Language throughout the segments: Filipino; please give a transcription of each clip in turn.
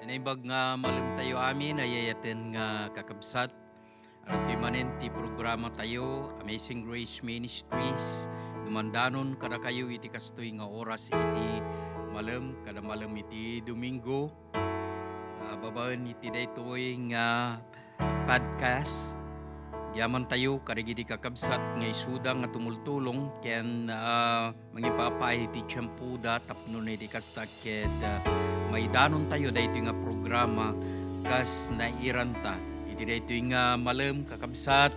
Naibag nga malam tayo amin, ayayatin nga kakabsat. At ti manen ti programa tayo, Amazing Grace Ministries. Dumandanon kada kayo iti kastoy nga oras iti malam, kada malam iti Domingo. Babaan iti daytoy nga podcast. Yaman tayo, karigidi kakabsat nga isuda nga tumultulong ken mangipapay iti tiyempuda tapno na iti kastak ket maidanon tayo dayto nga programa kas nairanta. Iti dayto nga malam kakabsat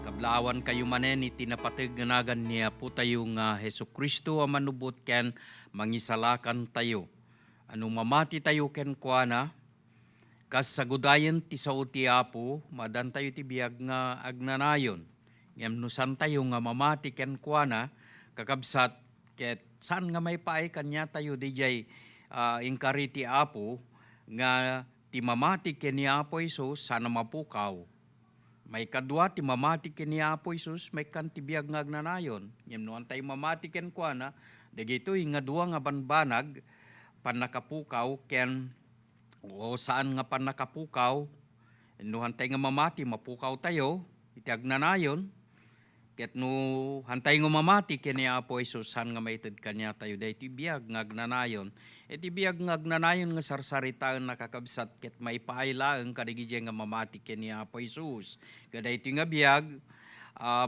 kablawan kayo manen iti napateg nga nagan niya po tayo nga Hesukristo a manubot ken mangisalakan tayo. Ano mamati tayo ken kuana kas sagudayan ti sao ti Apo, madan tayo ti biag nga agnanayon. Ngem no san tayo nga mamati ken kuana, kakabsat, ket saan nga may paay kanya tayo dijay ingkari ti Apo, nga ti mamati ken ni Apo Isus, sana mapukaw. May kadwa ti mamati ken ni Apo Isus, may kan ti biag nga agnanayon. Ngem no antay mamati ken kuana, dagito nga duwa nga banbanag, panakapukaw ken o saan nga pa nakapukaw, no hantay nga mamati, mapukaw tayo, iti agnanayon, ket no hantay nga mamati, kini Apo Isus, saan nga maited kanya tayo, da iti biyag nga agnanayon. Iti biyag nga agnanayon nga sarsaritaan nakakabsat, ket maipailaeng kadigidya nga mamati kini Apo Isus. Kada iti nga biyag,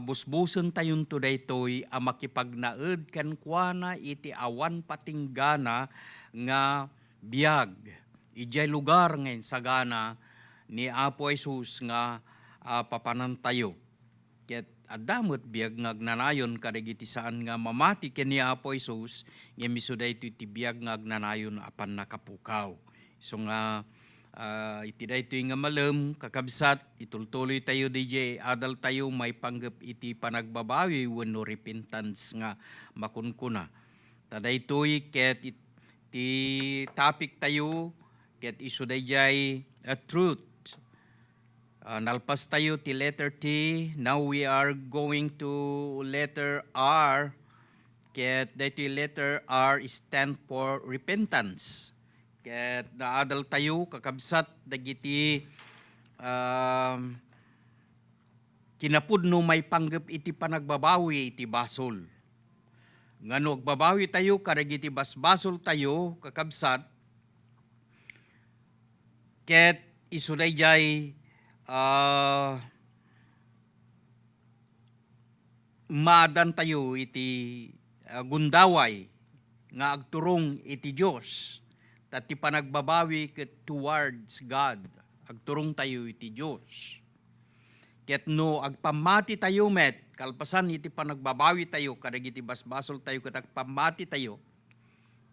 busbusen tayon to daytoy a makipagnaed ken kuana iti awan patinggana nga biyag. Ijay lugar ngayon sagana ni Apo Jesus nga papanantayo. Ket adamot biag nga agnanayon kadagiti saan nga mamati ken ni Apo Jesus nga miso daytoy iti biag nga agnanayon apan nakapukaw. So nga iti daytoy nga malam kakabsat itultuloy tayo DJ adal tayo may panggep iti panagbabawi wenno repentance nga makunkuna. Tadaytoy ket iti topic tayo ket isu dayjay a truth. Nalpas tayo ti letter T. Now we are going to letter R. Ket daytoy letter R stand for repentance. Ket naadal tayo kakabsat dagiti kinapudno may panggep iti panagbabawi iti basol. Ngano agbabawi tayo kadagiti basbasol tayo kakabsat ket isu dayjay maadan tayo iti gundaway nga agturong iti Dios tati panagbabawi ket towards God agturong tayo iti Dios. Ket no agpamati tayo met kalpasan iti panagbabawi tayo kadagiti basbasol tayo ket agpamati tayo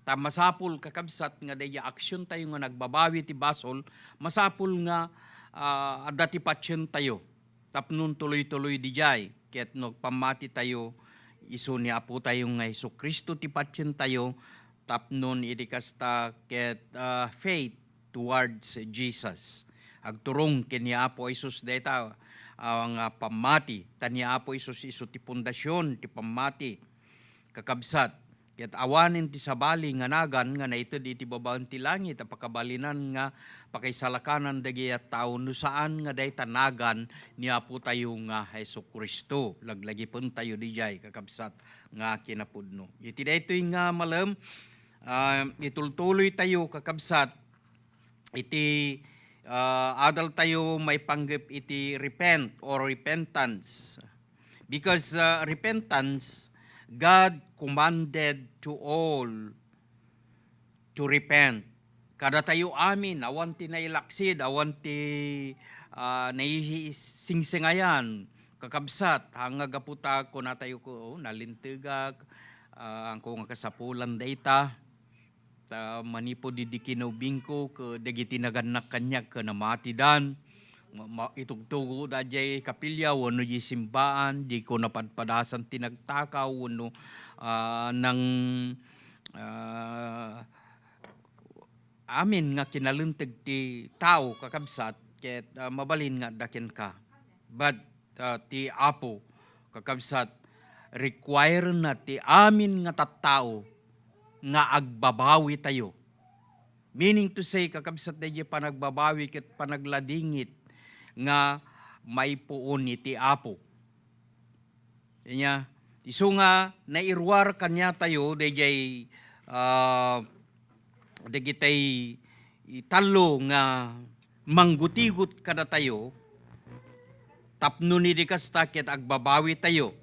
ta masapul kakabsat nga daya aksyon tayo nga nagbabawi ti basol, masapul nga adati patyen tayo. Tapnon tuloy-tuloy dijay, ket nagpamati tayo, isu ni Apo tayo nga Hesukristo ti patyen tayo, tapnon idikasta ket faith towards Jesus. Agturong ken ni Apo Jesus dayta ang pamati, ta ni Apo Jesus isu ti pundasyon ti pamati kakabsat. Ket awanin ti sabali nga nagan nga naited iti babaan ti langit a pakabalinan nga pakaisalakanan dagiti tawo no saan nga dayta nagan ni Apo tayo nga Hesukristo. Laglagi pun tayo dijay kakabsat nga kinapudno. Iti daytoy nga malam itultuloy tayo kakabsat iti adal tayo may panggep iti repent or repentance. Because repentance, God commanded to all to repent. Kada tayo amin, awan ti nailaksid, awan ti naisingsingayan, kakabsat, hangag aputa ko na tayo ko, nalintigag, ang kong kasapulan dayta, manipo didikinubing ko, dagiti naganak kanya, namatidan, itugtugo da jay kapilya, wano di simbaan, di ko napadpadasan tinagtakaw, wano ng amin nga kinaluntig ti tao kakabsat, ket mabalin nga daken ka. But ti Apo kakabsat, require na ti amin nga tattao nga agbabawi tayo. Meaning to say, kakabsat na panagbabawi ket panagladingit nga may puon iti Apo. Kanya, iso nga nairwar kanya tayo, dayjay dagitay italo nga manggutigot kada tayo, tapno ni di kasta ket agbabawi tayo.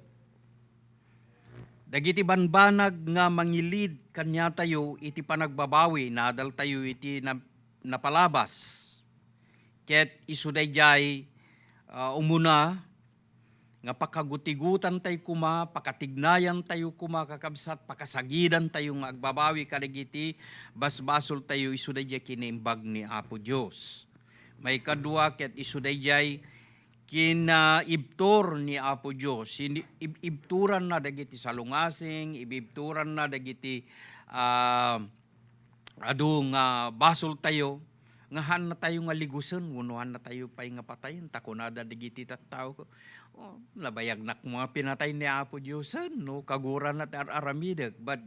Dagiti banbanag nga mangilid kanya tayo iti panagbabawi, nadal tayo iti napalabas. Ket isudayjay umuna nga pakagutigutan tayo kuma, pakatignayan tayo kuma kakabsat, pakasagidan tayo nga agbabawi kadagiti basbasol tayo isudayjay kiniimbag ni Apo Dios. May kadua ket isudayjay kinaibtur ni Apo Dios. Ibturan na dagiti salungasing, ibturan na dagiti adung basol tayo, ngahan na tayo nga ligusen, unuhan na tayo pay nga patayin, takunada digiti tattao ko. Labayag nak mga pinatay ni Apo Diyos, no? Kaguran at aramidag. But,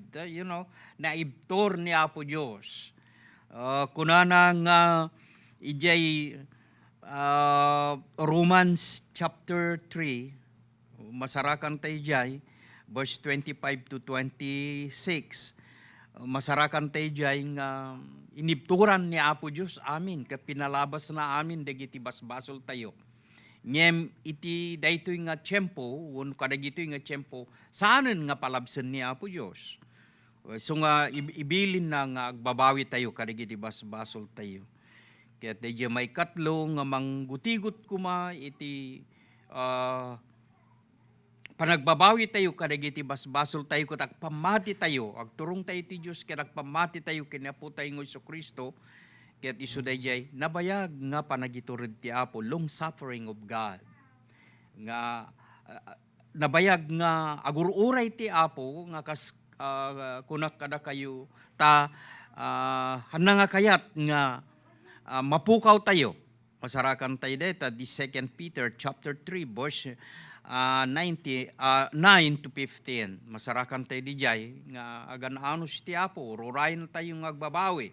naibtor ni Apo Diyos. Kunana nga ijay Romans chapter 3, masarakan tayo jay, verse 25 to 26. Masarakan tayo jay nga inibturan ni Apo Diyos amin, kat pinalabas na amin dagiti basbasol tayo. Ngem iti daytoy nga tiyempo, kadagitoy nga tiyempo, saanen nga palabsen ni Apo Diyos. So nga ibilin na nga agbabawi tayo kadagiti basbasol tayo. Kaya tayo may katlo nga manggutigot kuma iti panagbabawi tayo kadagiti basbasol tayo ket agpamati tayo, agturong tayo ti Dios ket agpamati tayo ken Apo tayo nga Jesu-Kristo. Ket isudayjay nabayag nga panagitured ti Apo, long suffering of God. Nga nabayag nga agururay ti Apo nga kas kunak kada kayo ta hananga kayat nga mapukaw tayo. Masarakan tayo deta di 2 Peter chapter 3 verse 9 to 15. Masarakan tayo di jay nga agananos ti Apo, rurayin tayo nga agbabawi.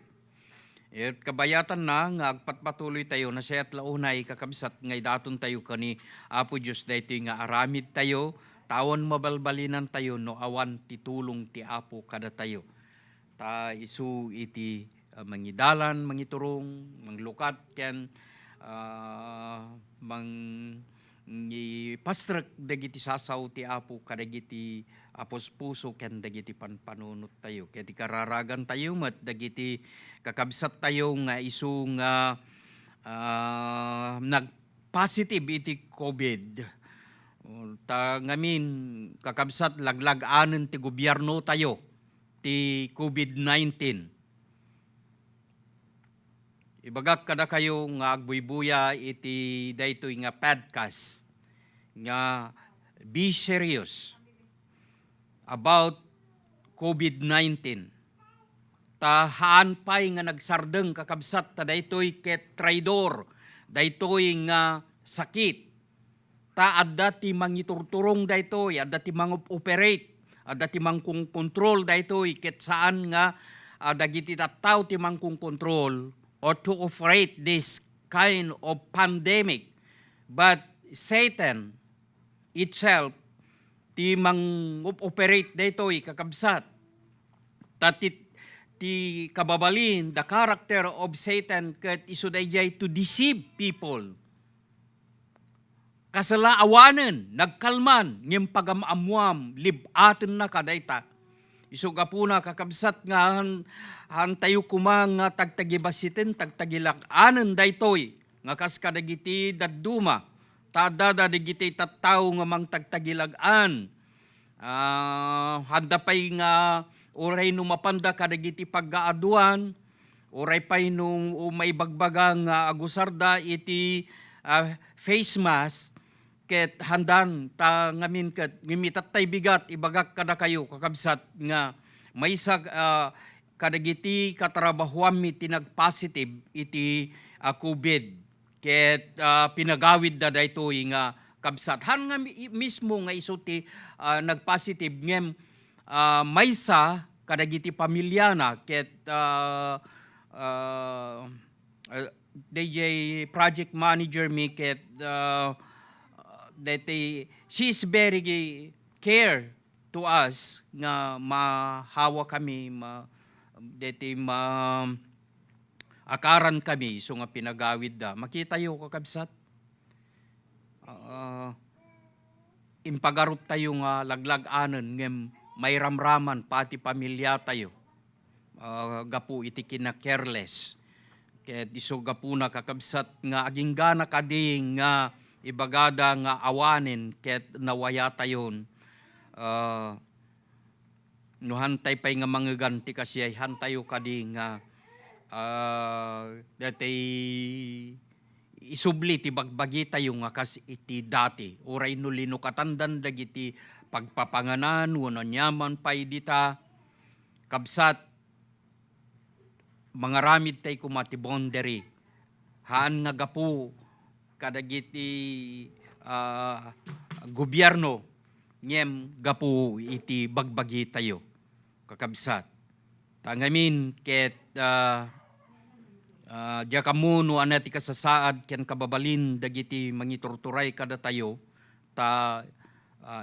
Et kabayatan na nga agpatpatuloy tayo na siya't launay kakabsat ngay daton tayo kani Apo Diyos daytoy nga aramid tayo, tawon mabalbalinan tayo no awan titulong ti Apo kada tayo. Ta isu iti mangidalan, mangiturong, manglukat ken pastrak dagiti sasaw ti Apo kadagiti apos puso ken dagiti panpanunot tayo. Ket kararagan tayo met dagiti kakabsat tayo nga isu nga nag-positive iti COVID. Ta ngamin kakabsat laglag-anen ti gobyerno tayo ti COVID-19. Ibagak kada kayo nga agbuybuya iti daytoy nga podcast nga be serious about COVID-19. Ta haan pay nga nagsardeng kakabsat ta daytoy ket traidor, daytoy nga sakit. Ta adda ti mangiturturong daytoy, adda ti mangoperate, adda ti mangkung control daytoy ket saan nga dagiti tattao ti mangkung control or to operate this kind of pandemic. But Satan itself ti mang-operate daytoy kakabsat. Ti kababalin, the character of Satan ket isudayjay to deceive people. Kasalaawanen, nagkalman, ngem pagamamuam, libaten na kadayta. Isuga po na kakabsat nga han tayo kumang nga tagtagibasiten, tagtagilak-anen daytoy, nga kas kadagiti dadduma, tadada digiti tattao nga mang tagtagilag-an. Handa pay nga oray no mapanda kadagiti paggaaduan, oray pay no maibagbagang agusarda iti face mask, ket handan ta ngamin ket ngimitatay bigat ibagak kada kayo kakabsat nga maysa kadagiti katrabahuam iti nagpositive iti COVID ket pinagawid da daytoy nga kabsat han nga mismo nga isu ti nagpositive ngem maysa kadagiti pamilya na ket uh, DJ project manager mi ket that she's very care to us nga mahawa kami deti akaran kami so nga pinagawid da makita yo kakabsat impagarup tayo nga laglag-anan ngem may ramraman pati pamilya tayo gapu iti kina careless ket iso gapu na kakabsat nga aging gana kading nga ibagada nga awanin ket nawaya tayon no hantay pay nga mangeganti kasi ay hantayo kading nga datay isubli ti bagbagi tayo nga kas iti dati uray no linukatandan dagiti pagpapanganan wano nyaman pay dita kabsat mga ramid tay kumati boundary haan nga gapu kadagiti gobyerno ngem gapu iti bagbagi tayo kakabsat tangamin ket diya kamuno anati kasasaad ken kababalin dagiti mangiturturay kada tayo ta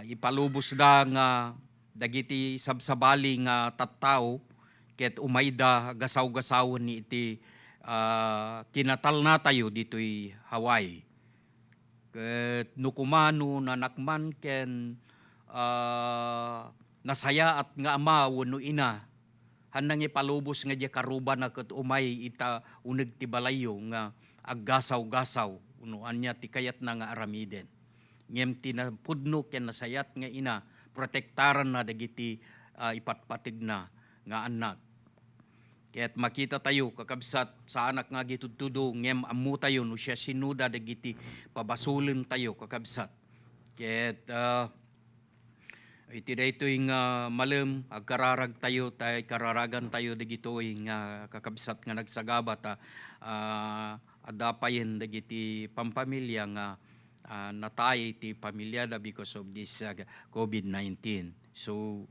ipalubos da nga dagiti sabsabali nga tattao ket umayda gasaw-gasawon ni iti kinatal na tayo dito'y Hawaii. Ket nukumano nanakman ken nasaya at nga ama wenno ina hanang ipalubos nga diya karuban na ket umay ita uneg ti balayo nga aggasaw-gasaw uno anya ti kayat na nga aramiden. Ngem tinapudno ken nasayat nga ina protektaran na dagiti ipatpatig na nga anak. Ket makita tayo kakabsat sa anak nga gitudtudo ngem ammo tayo no siya sinuda dagiti pabasulin tayo kakabsat. Ket iti daytoy nga malem agkararag tayo tay kararagan tayo dagitoy nga kakabsat nga nagsagaba ta adapayen dagiti pampamilya nga natay ti pamilya da because of this COVID-19. So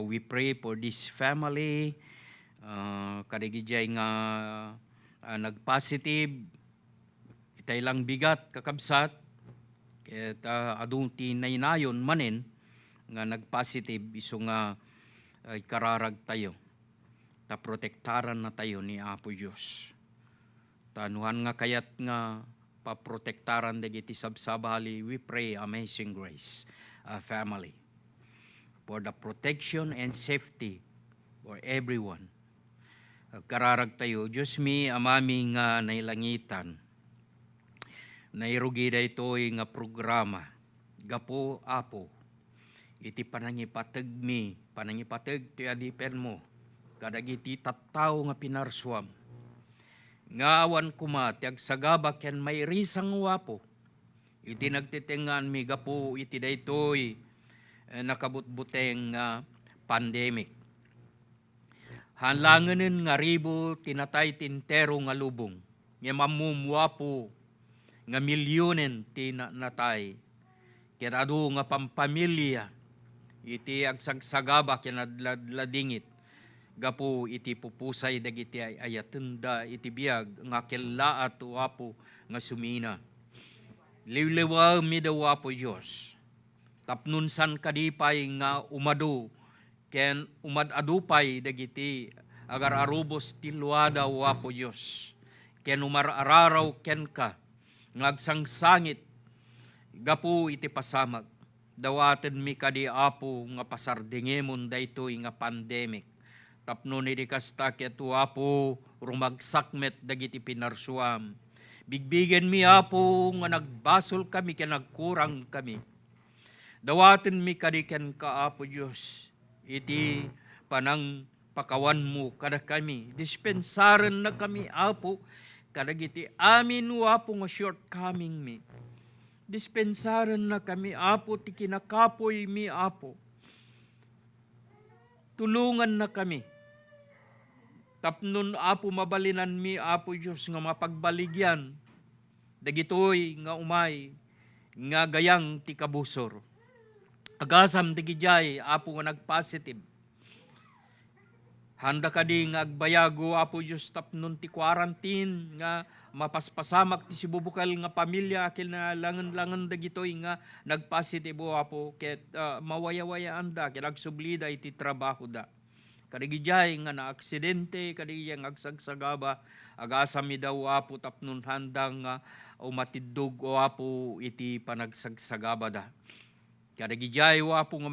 we pray for this family kadigijay nga nagpositive itay lang bigat kakabsat ket adung ti naynayon manen nga nagpositive iso nga kararag tayo ta protektaran na tayo ni Apo Dios tanuhan nga kayat nga paprotektaran dagiti sabsabali we pray amazing grace family for the protection and safety for everyone. Kararag tayo Diyos mi amami nga nailangitan nairugi daytoy nga programa gapo Apo iti panangipateg mi panangipateg ti adipen mo kadagiti tattao nga pinarswam nga awan kuma ti agsagaba ken may risang wapo iti nagtitengan mi gapo iti daytoy nakabutbuteng pandemic hanlanganen nga ribo tinatay tintero nga lubong ngem amumwapo nga milyonen ti natay ket adu nga pampamilya iti agsagsagaba ken adladingit gapo iti pupusay dagiti ayatenda iti biag nga kellaat Apo nga sumina liwliwaw mi daw Apo Dios tapnon san kadipay nga umadu ken umadadupay dagiti agar-arubos ti luada Apo Dios ken umarararaw ken ka ngagsangsangit gapo iti pasamag dawaten mi kadi Apo nga pasardingemon daytoy nga pandemic tapno ni di kasta ket Apo rumagsakmet dagiti pinarsuam bigbigen mi Apo nga nagbasol kami ken nagkurang kami dawaten mi kadi ken ka Apo Dios iti panang pakawan mo kada kami dispensaren na kami Apo kadagiti amin Apo nga shortcoming mi dispensaren na kami Apo ti kinakapoy mi Apo tulungan na kami tapnon Apo mabalinan mi Apo Dios nga mapagbaligyan dagitoy nga umay nga gayang ti kabusor agasam digijay Apo nga nagpositive Handa ka di nga agbayago, Apo Diyos, tapnon ti quarantine, nga mapaspasamak ti sibubukal nga pamilya, akil na langan-langan dagitoy nga nagpositibo, Apo, ket mawaya-wayaan da, ket agsublida iti trabaho da. Kadigijay nga na aksidente, kadigijay nga agsagsagaba, agasami daw, Apo, tapnon handang umatidog o, Apo, iti panagsagsagaba da. Kadigijay, Apo, nga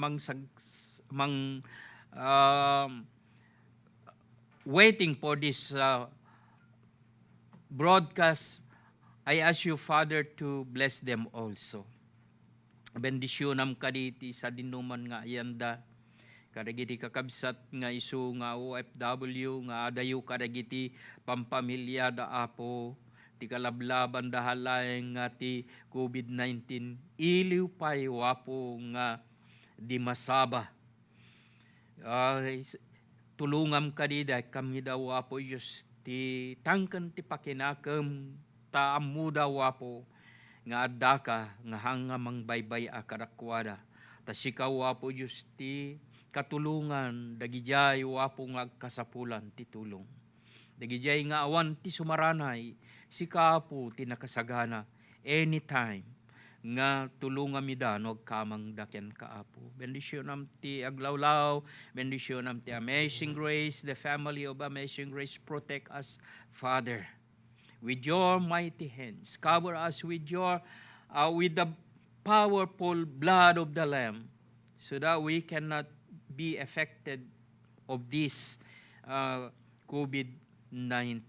waiting for this broadcast, I ask you, Father, to bless them also. Bendisyonam kaditi sa dinuman nga ayanda, kadagiti kakabsat nga isu nga OFW, nga adayo kadagiti pampamilya da, Apo, ti kalablaban da halayang nga ti COVID-19, iliw pa'y, Apo, nga di masaba. Tulungam kadida kami daw, Apo Diyos, ti tangken ti pakinakam taamu daw, Apo, nga adda ka nga hanga mangbaybay a karakwada. Ta sikaw, Apo Diyos, ti katulungan dagijay, Apo, nga kasapulan ti tulong. Dagijay nga awan ti sumaranay, sika, Apo, ti nakasagana anytime nga tulungan mi danog kamang dakyan ka, Apo. Bendisyonam ti aglawlaw, bendisyonam ti Amazing Grace, the family of Amazing Grace, protect us, Father, with your mighty hands. Cover us with your with the powerful blood of the Lamb, so that we cannot be affected of this COVID-19.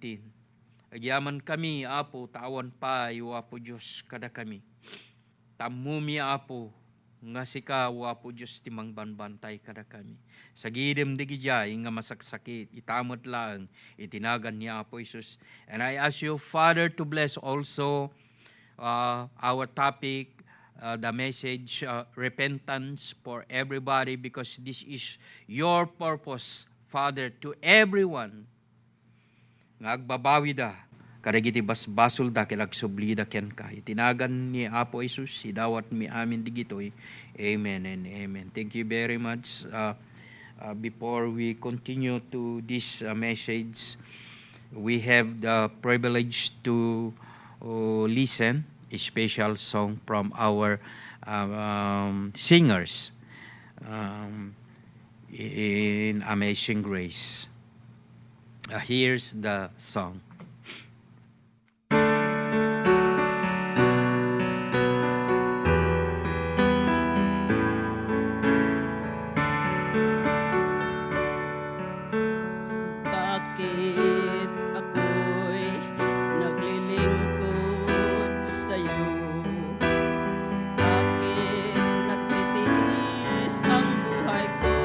Agyaman kami, Apo, tawan pa, Apo Diyos, kada kami. Tamumi, Apo, nga sika, Apo Diyos, timang banbantay kada kami. Sa gidem digijay nga masaksakit, itamot lang, itinagan niya, Apo Isus. And I ask you, Father, to bless also our topic, the message, repentance for everybody, because this is your purpose, Father, to everyone. Nga agbabawi da, kadagiti basbasol da, kilagsublida ken ka. Itinagan ni Apo Isus, idawat mi amin digitoy. Amen and amen. Thank you very much. Before we continue to this message, we have the privilege to listen a special song from our singers in Amazing Grace. Here's the song. Bakit ako'y naglilingkod sa'yo? Bakit nagtitiis ang buhay ko?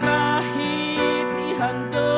Kahit ihando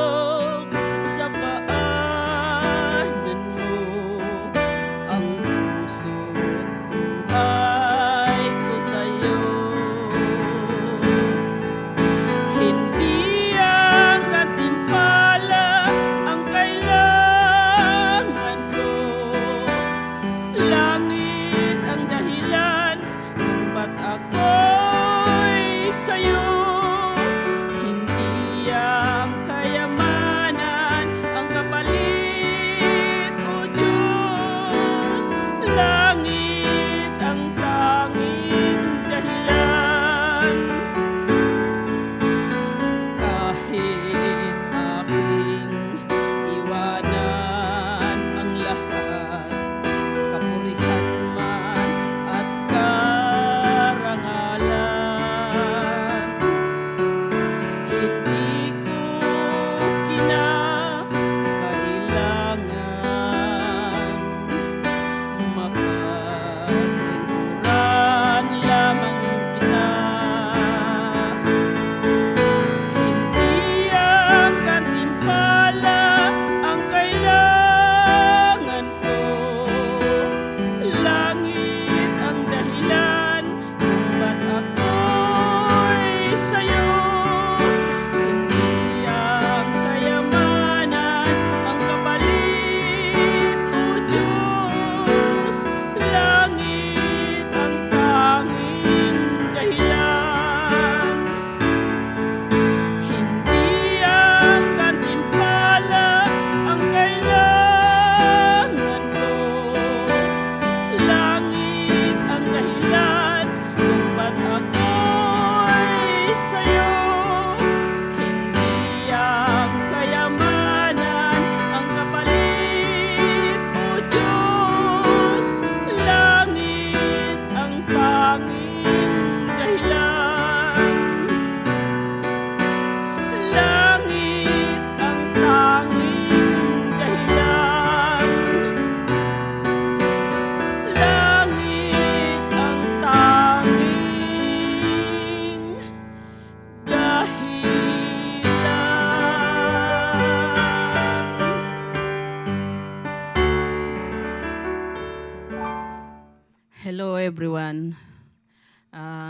Hello everyone.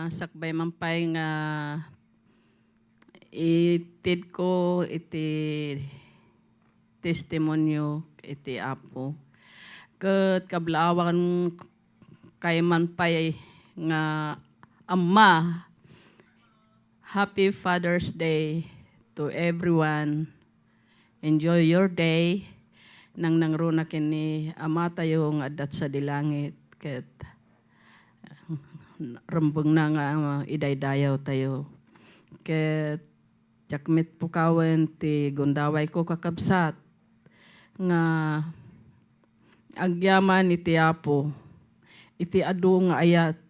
Sakbay mampay nga itid ko iti testimonyo iti Apo. Ket kablawan kay manpay nga amma. Happy Father's Day to everyone. Enjoy your day. Nang nangruna kini ama tayo nga adat sa dilangit. Ket rembeng na nga idaydayaw tayo. Ket jakmit pukawen ti gundaway ko kakabsat nga agyaman iti Apo iti adu nga ayat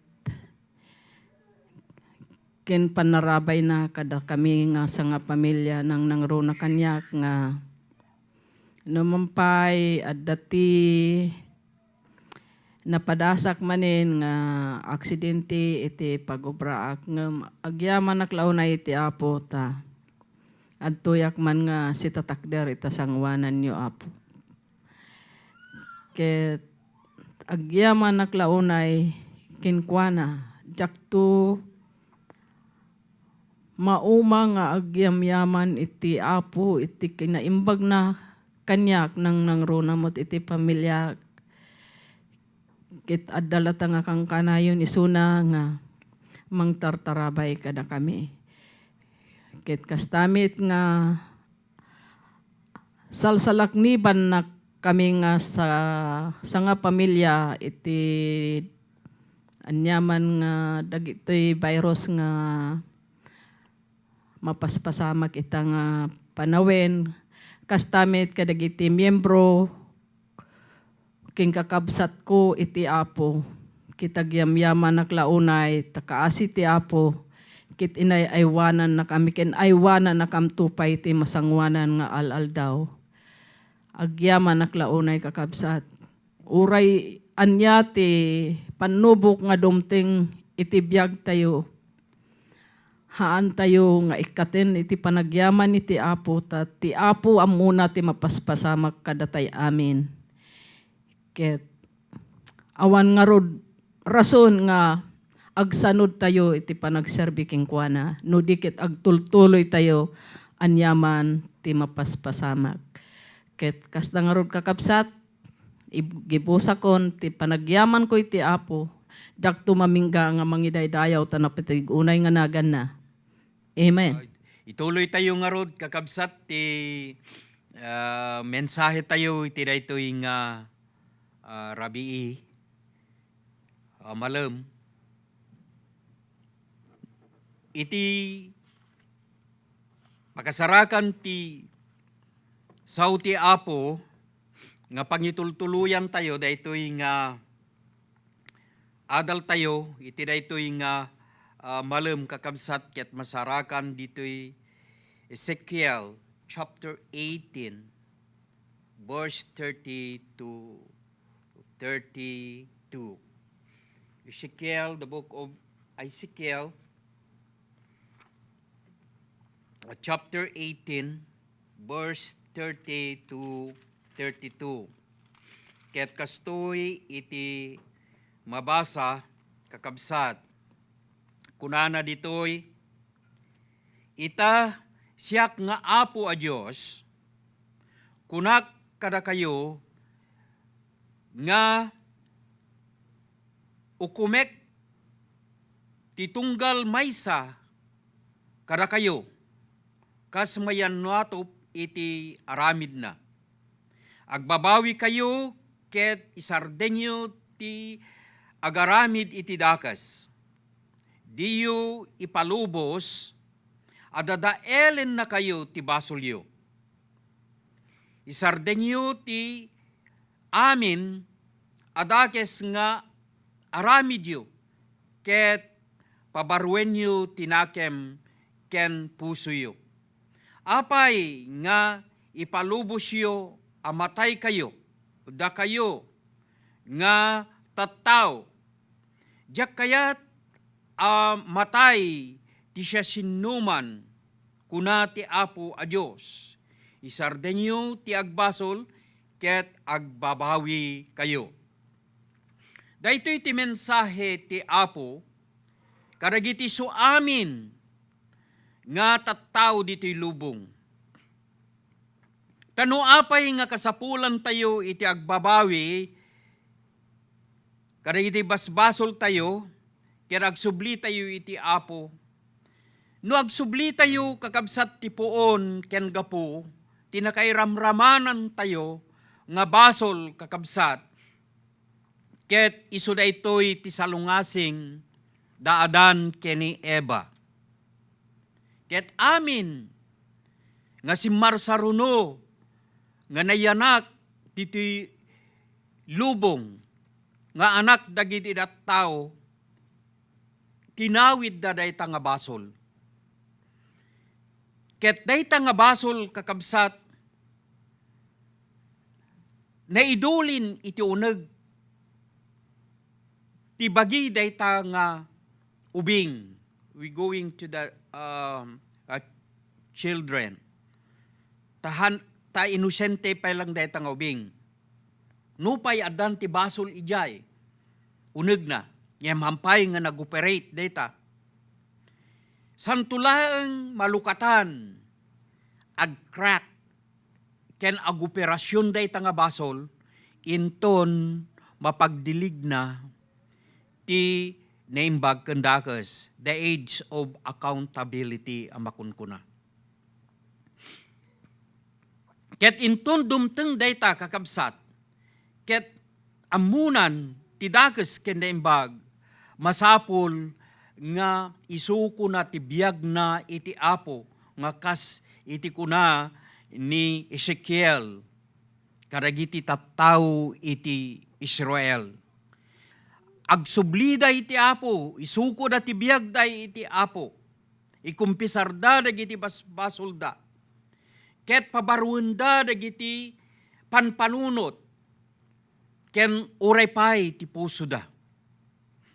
ken panarabay na kada kami nga sa nga pamilya nang nangruna kanyak nga numampay at dati napadasak manin nga aksidente iti pagobraak nga agyaman naklaw na iti Apo ta adtoyak man nga si tatakder ita sangwanan nyo Apo. Ket agyaman naklaunay kinkwana jakto mauma nga agyamyaman iti Apo iti kinaimbag na kanyak nang nangruna mo't iti pamilya. Kit adalata nga kang kanayon isuna nga mangtartarabay kada kami. Kit kastamit nga salsalakniban na kami nga sa nga pamilya iti anyaman nga dagitoy virus nga mapaspasamak ita nga panawen. Kastamit kadagiti miyembro king kakabsat ko iti Apo. Kitagyamyaman naklaunay takaasi ti Apo. Kit inay aywanan na kami ken aywanan na kamtupay ti masangwanan nga alal daw. Agyaman naklaunay kakabsat. Uray anya ti panubok nga dumting iti biyag tayo. Haan tayo nga ikaten iti panagyaman iti Apo ta ti Apo amuna ti mapaspasamak kadatay amin. Ket awan nga rod rason nga agsanod tayo iti panagserbi kinkwana no dikit agtultuloy tayo anyaman ti mapaspasamak. Ket kasta nga rod kakabsat gibusakon ti panagyaman ko iti Apo dakto mamingga nga mangidaydayaw tanapitig unay nga nagan na. Amen. Ituloy tayo nga rod kakabsat ti mensahe tayo iti daytoy nga rabii malam iti pakasarakan ti sauti Apo nga pangitultuluyan tayo daytoy nga adal tayo iti daytoy nga malam kakabsat ket masarakan ditoy Ezekiel chapter 18 verse 30 to 32. Ezekiel, the book of Ezekiel chapter 18 verse 30 to 32. Ket kastoy iti mabasa kakabsat kunana ditoy ita siyak nga Apo a Dios kunak kada kayo nga ukumek titunggal maysa kada kayo kas mayan natop iti aramid na agbabawi kayo ket isardenyo ti agaramid iti dakas. Diyo ipalubos, adadaelen na kayo ti basolyo. Isardenyo ti amin, adakes nga aramidyo, ket pabaruenyo tinakem ken pusoyo. Apay nga ipalubosyo amatay kayo, da kayo nga tattaw. Diyak kayat matay ti siya sinuman kuna ti Apo a Diyos. Isardenyo ti agbasol ket agbabawi kayo. Daytoy ti mensahe ti Apo, kadagiti so amin nga tattao dito'y lubong. Tano apay nga kasapulan tayo iti agbabawi, kadagiti basbasol tayo, kaya agsubli tayo iti Apo. No agsubli tayo kakabsat ti puon ken gapo, tinakairamramanan tayo nga basol kakabsat, ket iso daytoy ti salungasing daadan keni Eva. Ket amin nga si Marsaruno nga nayanak diti lubong nga anak dagiti tao, tinawid da dayta nga basol. Ket dayta nga basol kakabsat, naidulin iti uneg ti bagi dayta nga ubing. We going to the children. Ta inosente pa lang dayta nga ubing. Nupay adan ti basol ijay. Uneg na. Ngem hampay nga nag-operate dayta. Santulaeng malukatan ag-crack ken ag-operasyon dayta nga basol, inton mapagdilig na ti naimbag kendakes, the age of accountability ang makunkuna. Ket inton dumteng dayta kakabsat, ket amunan ti dakes ken naimbag, masapul nga isuko na ti biag na iti Apo, nga kas iti kuna ni Ezekiel, kadagiti tattao iti Israel. Agsublida iti Apo, isuko da ti biag da iti Apo, ikumpisar da dagiti basbasol da, ket pabaruan da dagiti panpanunot, ken uray pay ti puso da.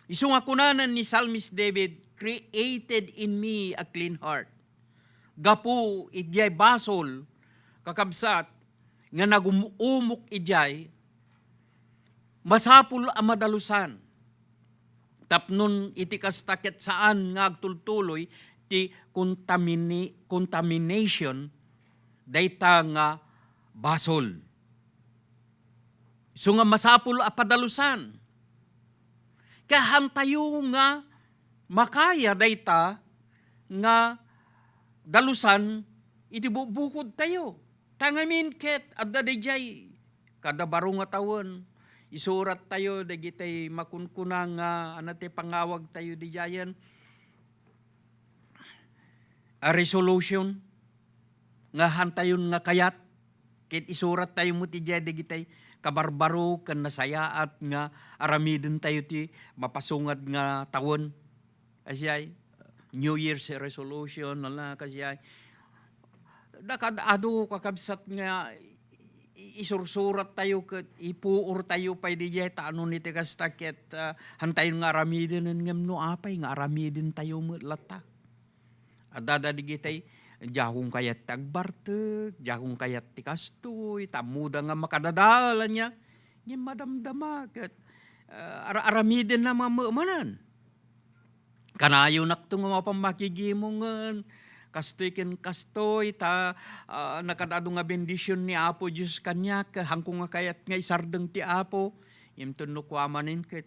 Isu nga kunanan ni Psalmist David, created in me a clean heart. Gapu ijay basol, kakabsat, nga nagumumuk ijay, masapul ang madalusan. Tapnon iti kastakit saan nga agtultuloy ti contamination dayta nga basol. So nga masapul a padalusan. Kaham tayo nga makaya dayta nga dalusan iti bukod tayo. Tangamin ket adda dijay kada baro nga tawon isurat tayo dagitay makunkuna nga anate pangawag tayo dijayan a resolution nga hantayon nga kayat ket isurat tayo mo ti dagitay kabarbaro ken nasayaat nga aramiden tayo ti mapasungad nga tawon asyay New Year's resolution nala kasyay dakadado kakabsat nga isursurat tayo ket ipuor tayo pay dijay taano ni tigastakit hantayon nga aramiden ngem no apay nga aramiden tayo lata adada digitay jahong kayat tagbartek jahong kayat ti kastoy tamuda nga makadadalan niya ngem madamdama ket aramiden na mamamanan kanayo nakto nga mapamakigimongen kastoy ken kastoy ta nakadado nga bendisyon ni Apo Dios kanya hangkong nga kayat nga isardeng ti Apo imton no kuamanin ket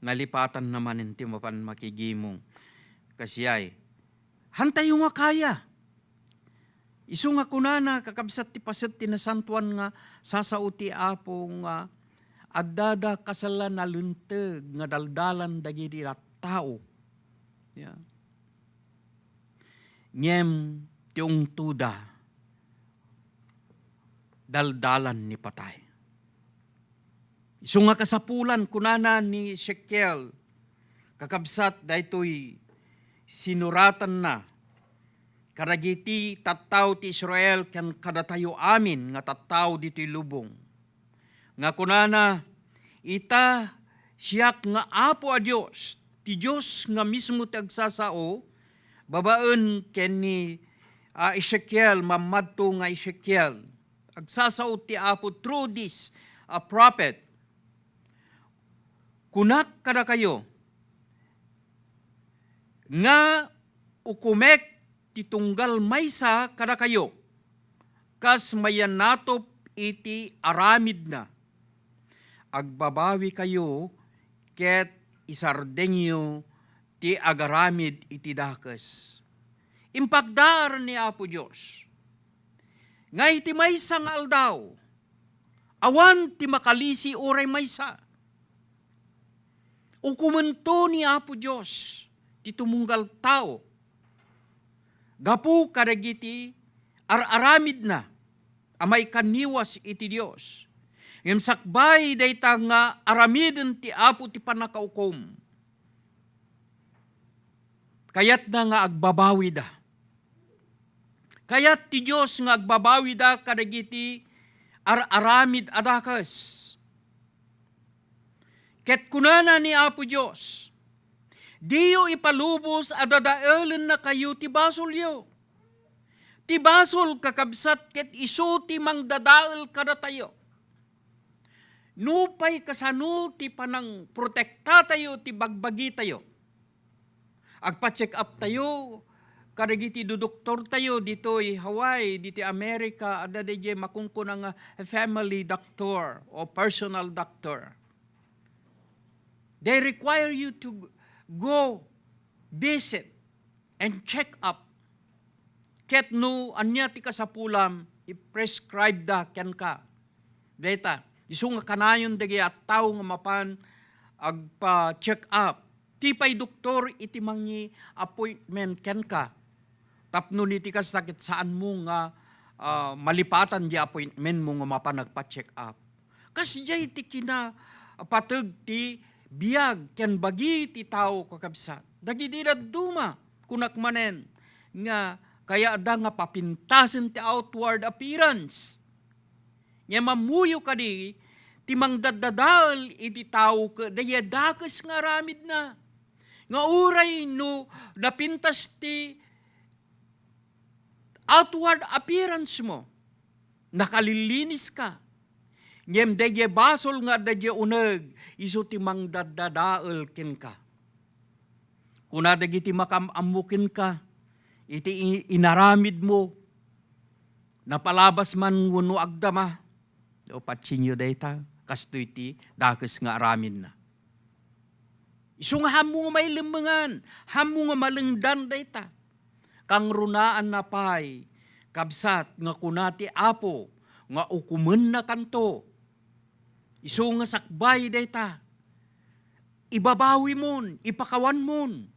nalipatan naman ti mapan makigimong kasiyay hantayo nga kaya isu nga kunana kakabsat ti paset ti nasantuan nga sasao ti Apo nga addada kasalan na lunteg nga daldalan dagiti tao yeah. Ngem ti ungtuda daldalan ni patay. Isu nga kasapulan kunana ni Ezekiel kakabsat daytoy sinuratan na kadagiti tattao ti Israel ken kadatayo amin nga tattao ditoy lubong. Nga kunana ita siyak nga Apo a Dios, ti Dios nga mismo ti agsasao babaen ken ni Ezekiel mamadto nga Ezekiel agsasao ti Apo through this prophet kunak kada kayo, nga ukumek titunggal maysa kada kayo, kas mayan natop iti aramid na. Agbabawi kayo, ket isardengyo ti agaramid iti dakes. Impagdar ni Apo Diyos, nga iti maysa nga aldaw, awan ti makalisi oray maysa. Ukumento ni Apo Diyos, ti tumunggal tao, gapu kadagiti araramid na, amay kaniwas iti Diyos. Ngem sakbay dayta nga aramiden ti Apo ti panakaukom. Kayat na nga agbabawi da. Kayat ti Diyos nga agbabawi da kadagiti aramid adakas. Ket kunana ni Apo Diyos, diyo ipalubos adadaelen na kayo ti basolyo. Ti basol kakabsat ket isu ti mangdadael kada tayo. Nupay kasano ti panang protekta tayo, ti bagbagi tayo. Agpa-check up tayo, kadagiti dudoktor tayo dito'y Hawaii, diti Amerika, ada DJ makungko ng family doctor o personal doctor. They require you to go visit and check up. Ket no, anya ti kasapulam, i-prescribe da ken ka. Deta, isu nga kanayon dagi at tao nga mapan agpa-check up. Tipay doktor iti mangi appointment ken ka. Tapno niti ka sakit saan mo nga malipatan di appointment mo nga mapan nagpa-check up. Kasi jay ti kina pateg ti biag ken bagi ti tao kakabsat. Dagi di duma kunak manen nga kaya da nga papintasen ti outward appearance. Nga mamuyo kadi, ti mangdadadal iti tao ka, daya dakas nga ramid na. Nga uray no napintas ti outward appearance mo, nakalilinis ka. Ngem daya basol nga daya uneg, iso ti mangdadadal ken ka. Kuna dagiti makamamukin ka, iti inaramid mo, napalabas man nguno agdama, o patsinyo dayta, kasto iti dakes nga aramid na. Isu nga hamo nga may lemengan, hamo nga malengdan dayta. Kang runaan na pay, kabsat nga kunati Apo, nga ukumen na kanto. Isu nga sakbay dayta, ibabawi mon, ipakawan mon.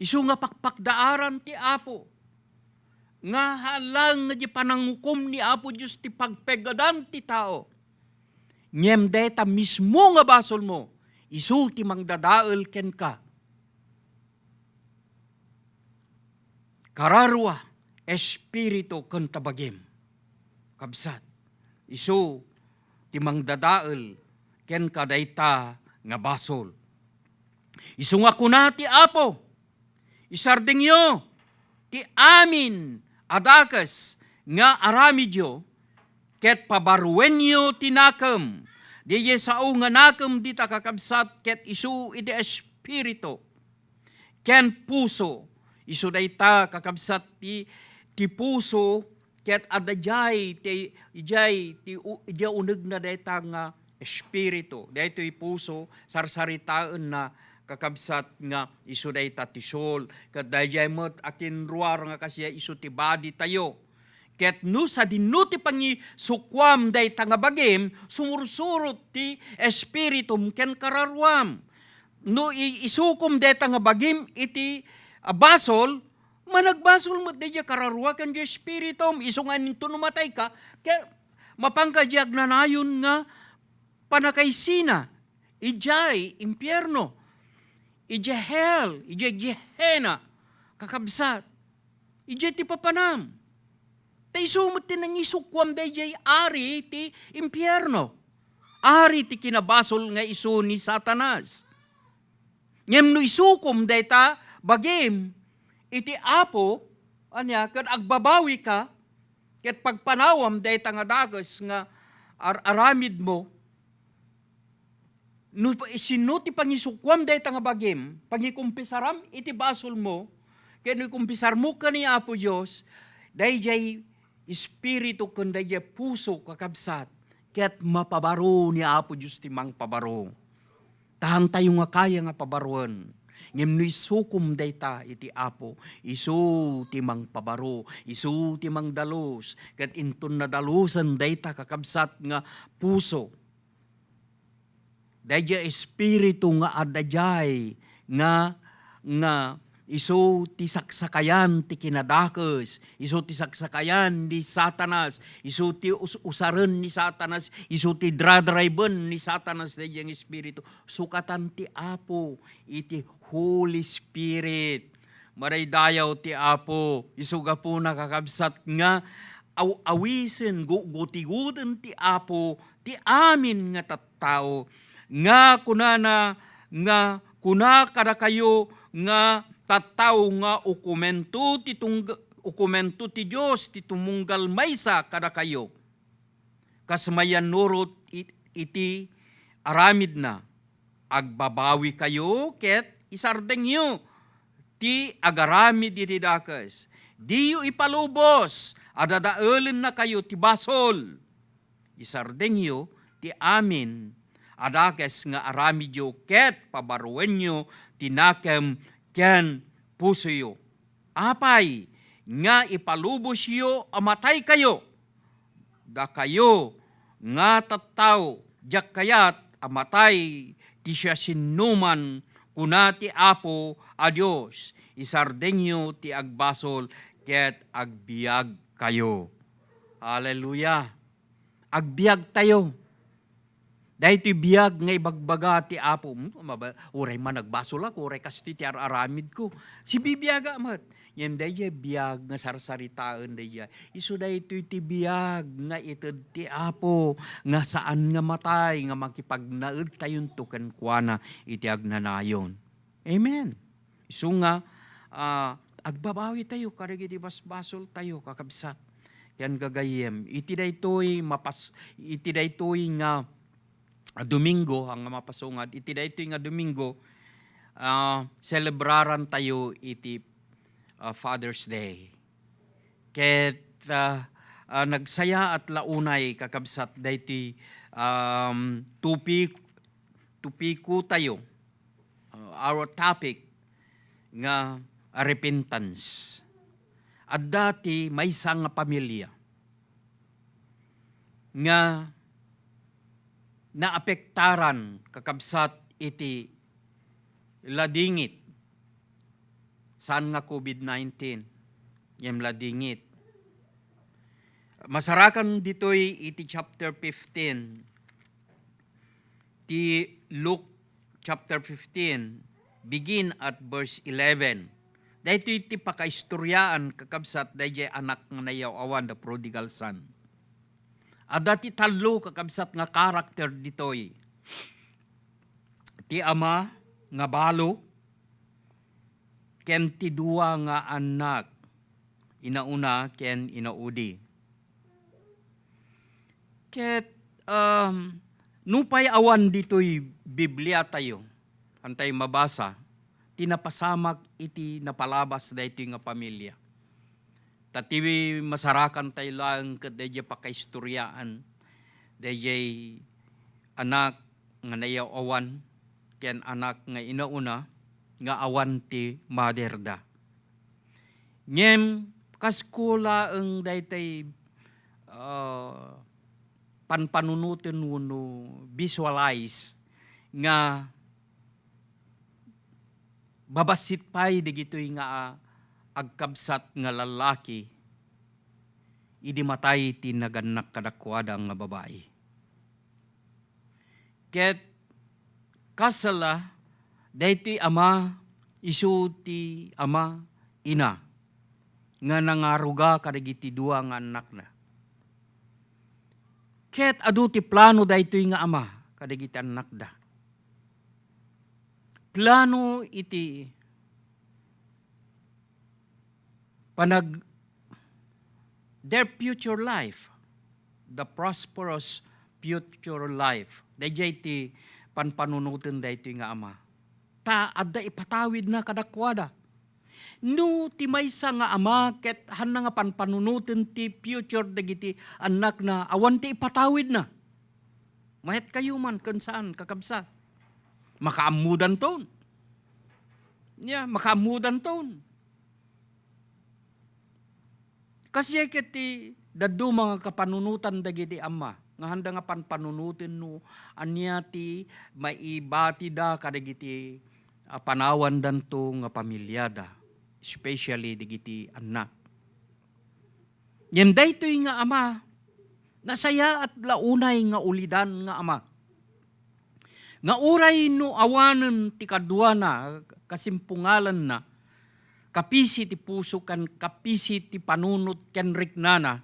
Isu nga pakpakdaaran ti Apo, nga halang nga di panangukom ni Apo Diyos ti pagpegadan ti tao. Ngem deta mismo nga basol mo, isu ti mangdadael ken ka. Kararwa, espiritu ken tabagim. Kabsat, isu ti mangdadael ken ka dayta nga basol. Isu nga kuna ti Apo, isardengyo ti amin adakas nga aramidyo, ket pabaruenyo tinakam, diye sao nga nakam dita kakabsat, ket isu iti espiritu, ken puso, isu dayta kakabsat ti puso, ket adajay ti uneg na dayta nga espiritu, dayto puso, sarsaritaan na kakabsat nga isu dayta ti soul, ket dayjay met akin ruar nga kasya isu ti body tayo. Ket no sa dinno ti pangi sukwam dayta nga bagim, sumursurot ti espiritum ken kararwam. No isukom dayta nga bagim iti basol, managbasol met dayjay kararwa ken di espiritum, isu nga ninto numatay ka, ket mapangkadyag nanayon nga panakaysina, ijay impyerno. Ije hell, ije Gehenna, kakabsat, ije ti papanam. Tay sumot ti nangisukwam dayjay ari ti impyerno. Ari ti kinabasol nga isu ni Satanas. Ngem no isukom dayta bagim iti Apo, anya ket agbabawi ka, ket pagpanawam dayta nga dagas nga aramid mo, no sino ti pangisukwam dayta nga bagim, pangikumpisaram iti basol mo, kaya kumpisar mo ka ni Apo Diyos, dayjay espiritu kun dayjay puso kakabsat, kaya't mapabaro ni Apo Diyos ti mang pabaro. Tahan tayo nga kaya nga pabaruan. Ngem no isukum dayta iti Apo, isu ti mang pabaro, isu ti mang dalos, kat inton na dalusan dayta kakabsat nga puso. Dayjay espiritu nga adajay nga isu ti saksakayan ti kinadakes, isu ti saksakayan ni Satanas, isu ti usaren ni Satanas, isu ti dradriben ni Satanas dayjay espiritu. Sukatan ti Apo iti Holy Spirit. Maraydayaw ti Apo, isuga po nakakabsat nga awisen, gutiguden ti Apo, ti amin nga tattao, nga kunana, nga kuna kada kayo, nga tattao nga ukumento ti Diyos, ti tumunggal maysa kada kayo. Kasmayan nurot iti aramid na, agbabawi kayo, ket isardeng yu, ti agaramid iti dakas. Diyo ipalubos, adadaelin na kayo ti basol. Isardeng yu, ti amin, adakes nga aramid yu, ket pabaruen yu, tinakem ken puso yu. Apay, nga ipalubos yu, amatay kayo. Da kayo, nga tattaw, jak kayat, amatay, ti siya sinuman, kuna ti Apo a Diyos, isardeng yu ti agbasol, ket agbiag kayo. Hallelujah! Agbiag tayo. Dahil ti biag nga ibagbaga ti Apo, uray man nagbasol ako, uray kasti ti aramid ko. Si bibiyaga mat. Yan dahil biag nga sarsaritaan dahil. Iso dahil ti biag nga ited ti Apo, nga saan nga matay, nga makipagnaed tayon tuken kuana iti agnanayon. Amen. Iso nga, agbabawi tayo, karigi di basbasol tayo, kakabsat. Yan gagayem. Iti daytoy nga Domingo, ang mapasungad, iti daytoy nga Domingo, celebraran tayo iti Father's Day. Ket nagsaya at launay kakabsat daytoy tupiku tayo. Our topic nga repentance. At dati may isang pamilya nga naapektaran kakabsat iti ladingit. Saan nga COVID-19? Yung ladingit. Masarakan ditoy iti chapter 15. Ti Luke chapter 15, begin at verse 11. Dahito iti pakaistoryaan kakabsat dahil anak nga nayawawan, the prodigal son. At dati talo kakabsat nga karakter ditoy. Ti ama nga balo, ken ti dua nga anak, inauna ken inaudi. Ket nupay awan ditoy Biblia tayo, antay mabasa, tinapasamak iti napalabas dahito nga pamilya. Tatiwi masarakan tayo lang kat dahil pakaistoryaan, dahil anak nga nayawawan, ken anak nga inauna, nga awan ti maderda. Ngem, kaskula ang daytay panpanunutin no visualize nga babasit pay digitoy nga agkabsat nga lalaki idi matay ti naganak kadakwada nga babae. Ket kasala daytoy ama isu ti ama ina nga nangaruga kadagiti dua nga anak na. Ket adu ti plano daytoy nga ama kadagiti anak da. Plano iti panag their future life, the prosperous future life. Dayjay iti panpanunutin daytoy nga ama. Ta adda ipatawid na kadakwada. No ti maysa nga ama ket hanna nga panpanunutin ti future dagiti anak na awan ti ipatawid na. Mahet kayo man kun saan kakabsat. Makaamudan ton. Makaamudan ton. Kasi ket ti daddo mga kapanunutan dagiti ama nga handa nga panpanunutin no anya ti maibati da kadagiti panawan danto nga pamilyada, especially digiti anak. Yan daytoy nga ama, nasaya at launay nga ulidan nga ama. Nga uray no awanen ti kadwa na, kasimpungalan na, kapisi ti puso kan kapisi ti panunot ken riknana,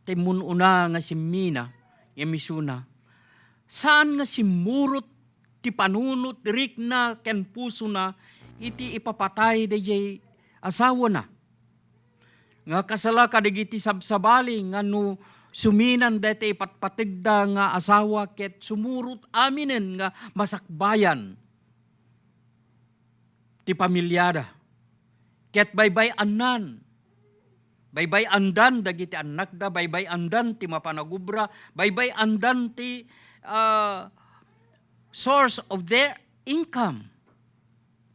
ti mununa nga simmina, emisuna. Saan nga simurot ti panunot rikna ken puso na iti ipapatay dayjay asawa na. Nga kasala kadigiti sabsabali nga no suminan dayta ipatpatigda nga asawa ket sumurot aminen nga masakbayan ti pamilyada. Ket baybay andan dagiti anak da, baybay andan ti mapanagubra, baybay andan ti source of their income.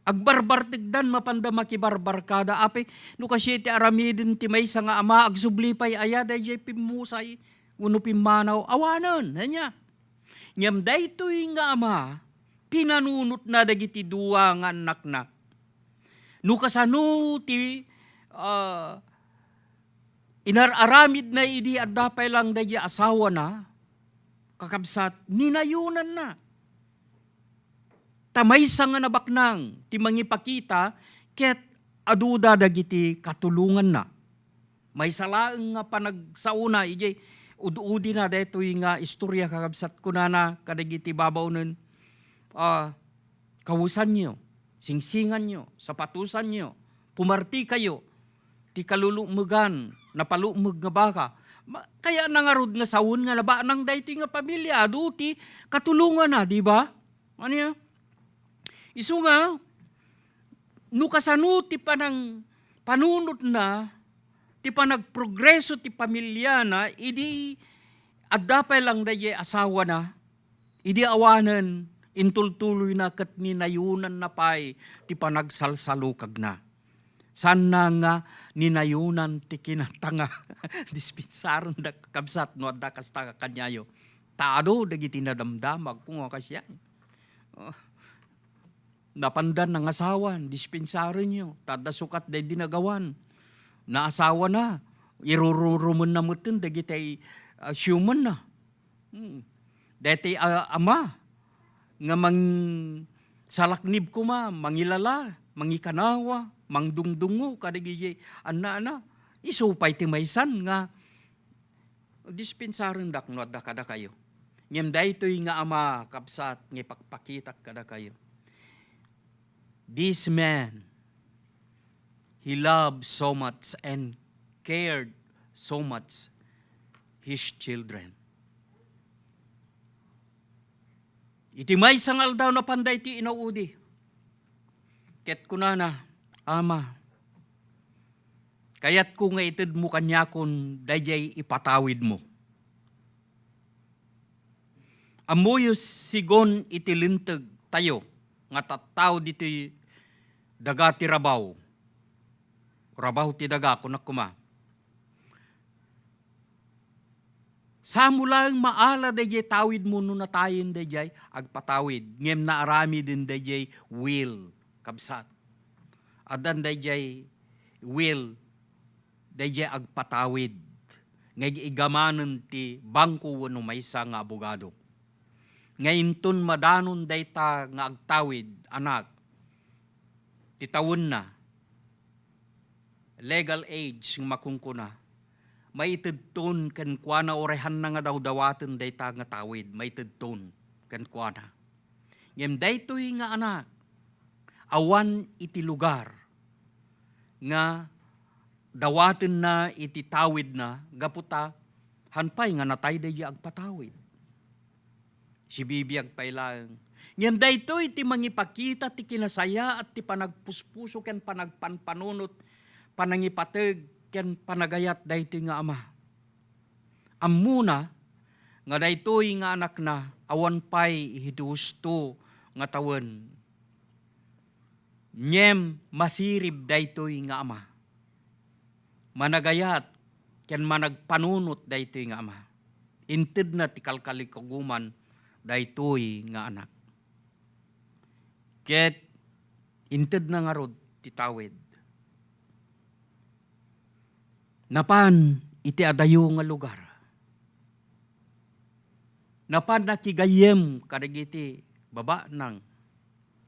Agbarbartigdan mapanda makibarbarkada ape no kasi ti aramidin ti maysa nga ama agsublipay aya dayjay pimusay uno pimmanaw awanon nya. Ngem daytoy nga ama pinanunot na dagiti duwa nga anak na. No kasano ti inararamid na idi at dapay lang dayjay asawa na kakabsat ninayunan na. Tamaysa nga nabaknang ti mangipakita ket aduda dagiti katulungan na. May salaeng nga panagsauna ijay ududi na daytoy nga istorya kakabsat kunana kadagiti babawnen kawusan nyo, singsingan nyo, sapatusan nyo, pumarti kayo ti kalulumugan napalumug nga baka. Kaya nangarod nga sawon nga naba nang daytoy nga pamilya adu ti katulungan na, di ba? Ano yan? Isu nga, no kasano ti panang panunot na, ti panagprogreso ti pamilya na, idi addapay lang dayay asawa na, idi awanan, intultuloy na kat ninayunan na pay, ti panagsalsalukag na. Sana nga ninayunan ti kinatanga, dispensaron da kabsat, no adda kasta kanyayo. Taado, dagiti nadamdamag, kung kasyan. Napandan ng asawan, dispensary nyo, tada sukat day dinagawan, na asawa na, irururumun na mutin, dagitay human na. Dati ama, nga mang salaknib ko mangilala, mangikanawa, mangdungdungo, kadagijay, ana, isupay timaysan nga, dispensary dak no adda kada kayo. Ngem daytoy nga ama, kapsat, ngipakpakitak kada kayo. This man, he loved so much and cared so much his children. Iti may sangal daw na panday ti inaudi. Ket kunana, ama, kayat ko nga itid mo kanyakon dayjay ipatawid mo. Amuyos sigon itilintag tayo, nga tattaw diti daga ti rabaw. Rabaw ti daga kunak kuma. Samulang maala dayjay tawid mo no natayin dayjay agpatawid. Ngem na arami din dayjay will kabsat. Adan dayjay will dayjay agpatawid. Ngay igamanen ti bangko wenno maysa nga abogado. Ngayon tun madanon dayta nga agtawid, anak, titawon na, legal age ng makungkuna, may itidton kan kuana orehan na nga daw dawaten dayta nga tawid, may itidton kan kuana. Ngem daytoy nga anak, awan iti lugar nga dawaten na iti tawid na, gaputa, hanpay nga natay day agpatawid. Si bibiyag pailang Ngem dayto iti mangipakita ti kinasaya at ti panagpuspuso ken panagpanpanunot, panangipateg ken panagayat daytoy nga Ama. Ammuna nga daytoy nga anak na awan pay hitusto nga tawen. Ngem masirib daytoy nga Ama. Managayat ken managpanunot daytoy nga Ama. Inted na ti kalkalikaguman daytoy nga anak. Ket inted na nga rod ti tawid. Napan iti adayo nga lugar. Napan nakigayem kadagiti baba nang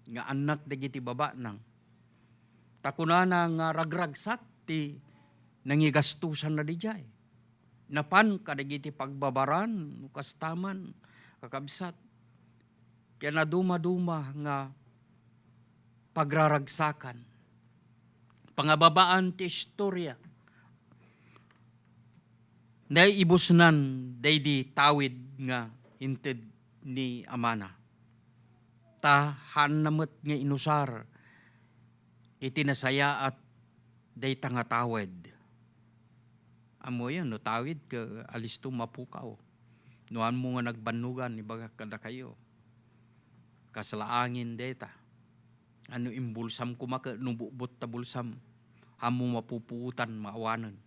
nga anak dagiti baba nang. Takunana nga ragragsak ti nangigastusan na dijay. Napan kadagiti pagbabaran kastaman kakabsat. Kaya na duma-duma nga pagraragsakan. Pangababaan ti istorya. Naibusnan daydi tawid nga inted ni Amana. Tahan namet nga inusar iti nasaya at dayta nga tawid. Amo yan, no tawid ka alisto mapukaw. Noan mo nga nagbanugan, ibaga kada kayo. Kasalaangin dayta. Ano imbulsam kumaka, nububot ta bulsam. Hamo mapupuutan, maawanan.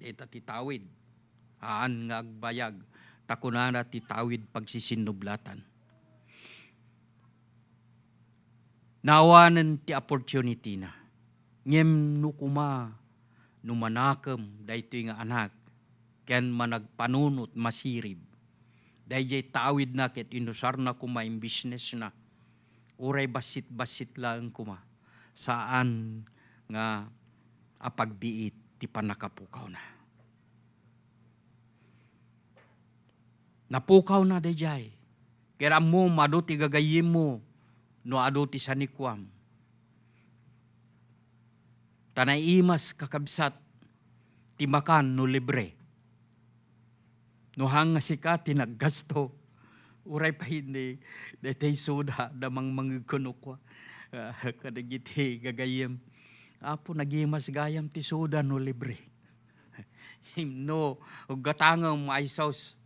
Dayta ti tawid. Haan nga agbayag. Takunana ti tawid pagsisinublatan. Naawanan ti opportunity na. Ngem nukuma numanakam daytoy nga anak. Ken managpanunot masirib. Dayjay tawid na ket inusar na kuma in business na. Uray basit-basit lang kuma. Saan nga apagbiit ti panakapukaw na. Napukaw na dayjay. Kaya mo mado ti gagayim mo no ado ti sanikwam. Tanay imas kakabsat ti makan no libre. No hanga sika ti naggasto. Uray pa hindi, datay soda, damang mangagkunukwa. Kadagiti gagayem. Apo nagimas gayam ti soda no libre. No, gatangang maisaws.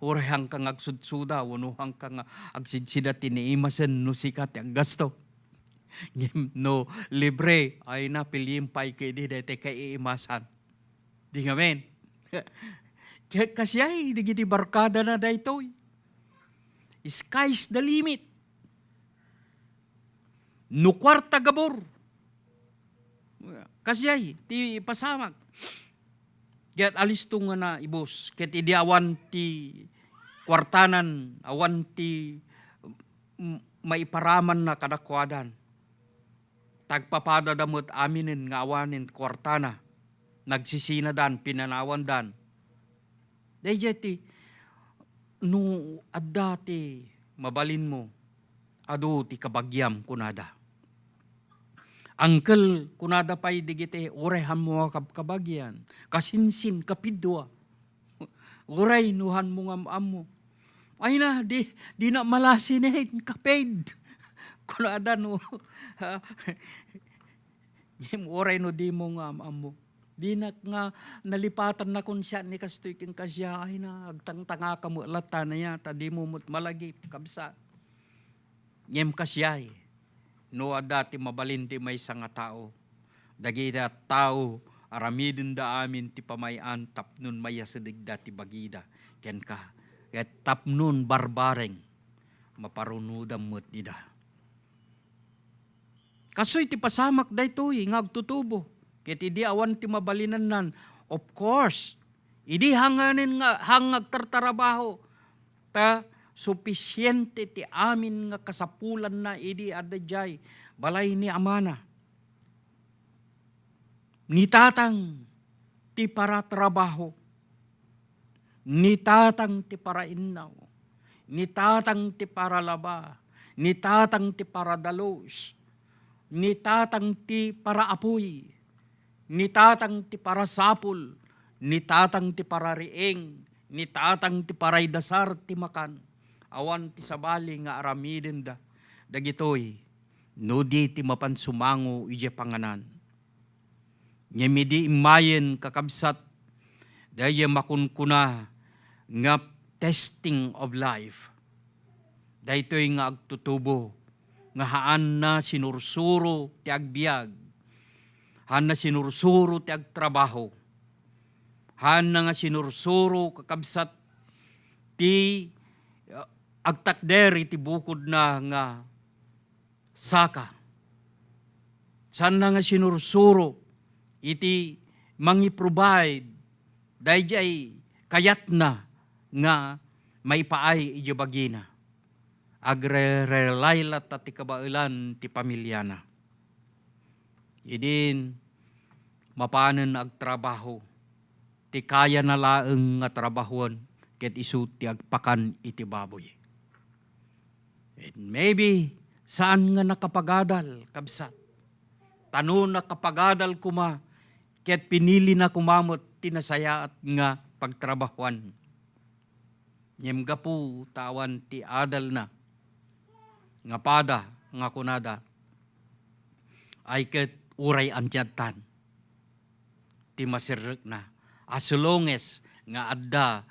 Uray hang kang agsudsuda, wano hang kang agsidsida tiniimasen no sika ti aggasto. No, libre, ay na pilimpay kay di datay kay iimasan. Di nga men. Kasyay, digiti barkada na daytoy. Sky's the limit. No kwarta gabor. Kasyay, ti pasamak. Kaya't alisto nga na ibos. Kaya't idi awan ti kwartanan, awan ti maiparaman na kadakwadan. Tagpapadadamot aminin nga awanin kwartana. Nagsisinadan, pinanawandan. Dahil ti, no adda ti mabalin mo, ado ti kabagyam kunada. Angkel kunada pa'y digite, urehan mo kabagyan, kasinsin, kapidwa. Uray, nuhan mo nga mo. Ay na, di na malasin eh, kaped. Kunada no, uray no di mo nga mo. Di na nga nalipatan na kun siya ni kastoy king kasya, ay na, agtang-tanga ka mo, lata na yata, di mo malagi, kabsa. Ngem kasyay, no dati mabalinti may nga tao, dagida tao, aramidin da amin ti pamayan, tapnun mayasadig dati bagida, ken ka, ket tapnun barbareng, maparunudam mo't ida. Kasoy ti pasamak daytoy, ngagtutubo. Ket idi awan ti mabalinan nan. Of course, idi hanganin nga hangag tartarabaho. Ta sufisyente ti amin nga kasapulan na idi adajay balay ni Amana. Nitatang ti para trabaho. Nitatang ti para innaw. Nitatang ti para laba. Nitatang ti para dalos. Nitatang ti para apoy. Nitatang ti para sapul, nitatang ti para rieng, nitatang ti paray dasar ti makan. awan ti sabali nga aramiden da. Dagitoy, no di ti mapansumango ije panganan. Nyemidi imayen kakabsat, daya makunkuna nga testing of life. Daytoy nga agtutubo, nga haan na sinursuro ti agbiag, haan na sinursuro ti agtrabaho, haan na nga sinursuro kakabsat ti agtakder iti bukod na nga saka. Saan na nga sinursuro iti mangi-provide dayjay kayat na nga maipaay iti bagina. Agre-relaylat at ti kabailan ti pamilyana. Idin mapanen agtrabaho, ti kaya na laeng nga trabahon, ket isu ti agpakan iti baboy. And maybe, saan nga nakapagadal, kabsat? Tano nakapagadal kuma, ket pinili na kumamot, tinasaya at nga pagtrabahuan. Nyemga po tawan ti adal na, nga pada, nga kunada, ay ket uray antyadtan, ti masirek na. As long as nga adda,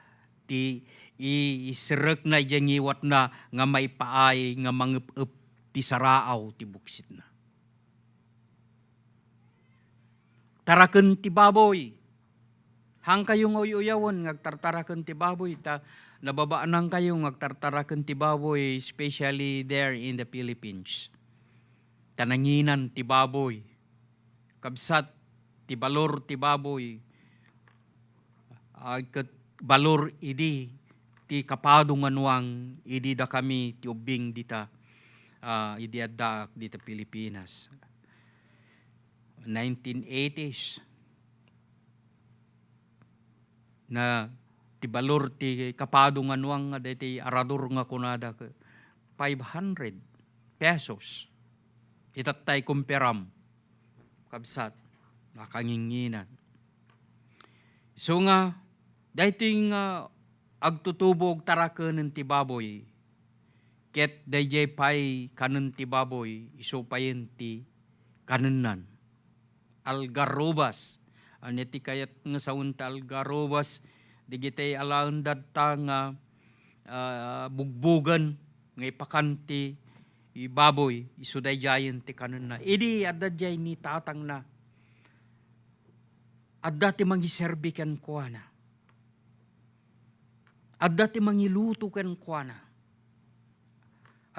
ti isirek na iwat na nga maipaay nga mangup-up ti saraaw ti buksit na. Taraken ti baboy. Hang kayong uyuyawan ngagtartaraken ti baboy ta nababaan kayo ngagtartaraken ti baboy, especially there in the Philippines. Tananginan ti baboy. Kabsat ti balor ti baboy. Balor idi ti kapadungan wang idi da kami ti ubing dita idi adda dita Pilipinas. 1980s na ti balor ti kapadungan wang diti arador nga kunada 500 pesos. Itatay kumperam kabsat nakanginginan. So nga daytoy nga agtutubog taraken ti baboy. Ket dayjay pay kanen ti baboy isupayen ti kanenan. Algarrobas. Aniti kayat nga saunta algarrobas digitay alaen dadta nga bugbugan nga ipakanti baboy isuday jayen ti kanenan. Idi adda jay ni tatang na. Adda ti mangiserbi ken kuana. Adda ti mangiluto ken kuana.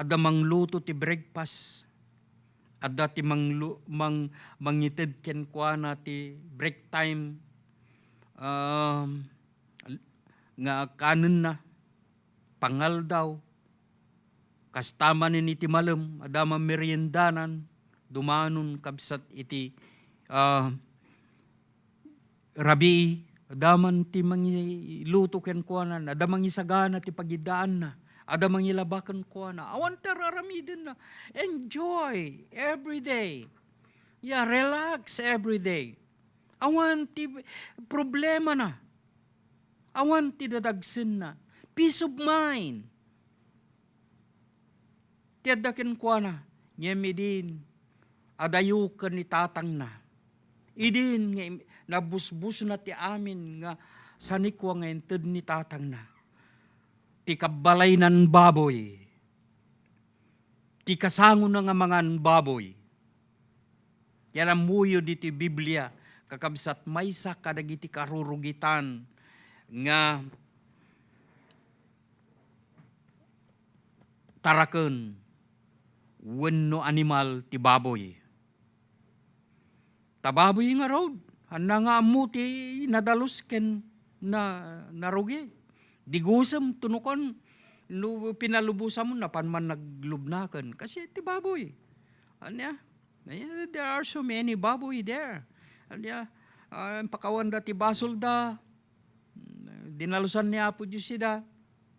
Adda mangluto ti breakfast. Adda ti mangited ken kuana ti break time nga kanen na pangal daw. Kastaman ni ti malem adda meriendanan dumanon kabsat iti rabii, adaman ti mangiluto ken kuana, ada mangisagana ti pagidaan na, ada mangilabakan kuana, awan tararamiden na, enjoy every day. Yeah, relax every day. Awan ti problema na, awan ti dadagsin na, peace of mind. Ti adda ken kuana, nyemidin, adayo ken ni tatang na, idin nga nabusbus na ti amin nga sanikwa nga ented ni tatang na. Ti kabalay nan baboy. Ti kasango na nga mangan baboy. Yan ang muyo di ti Biblia kakabsat maysa kadagiti karurugitan nga taraken wenno animal ti baboy. Tababoy nga road. Handa nga amu ti nadalos ken na narugi. Digusam tunukon pinalubusan mo na panman naglubnaken kasi ti baboy. Anya? There are so many baboy there. Anya? Pakawanda ti basol da. Dinalusan niya po Diyos sida.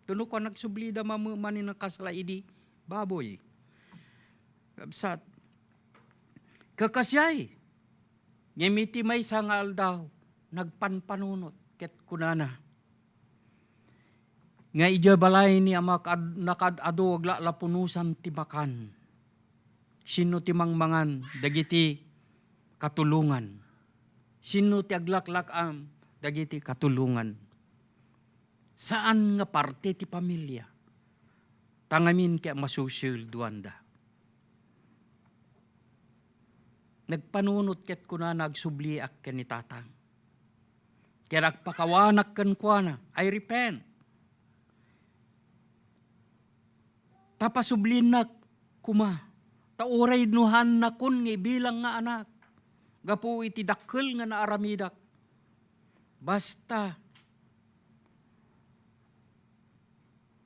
Tunukon nagsublida manin ng kasalaidi. Baboy. Kabsat. Kakasyay. Ngemiti may sangal daw, nagpanpanunot, ket kunana. nga ijabalay ni ama nakadado agla lapunusan timakan. Sino ti mangmangan dagiti katulungan. Sino ti aglaklakam dagiti katulungan. Saan nga parte ti pamilya? Tangamin kaya masusul duanda. Nagpanunot ket kuna nagsubliak ken ni tatang. Kaya nagpakawanak ken kuana, I repent. Tapasublinak kuma. Tauray nuhan na kun nga bilang nga anak. Gapu iti dakkel nga naaramidak. Basta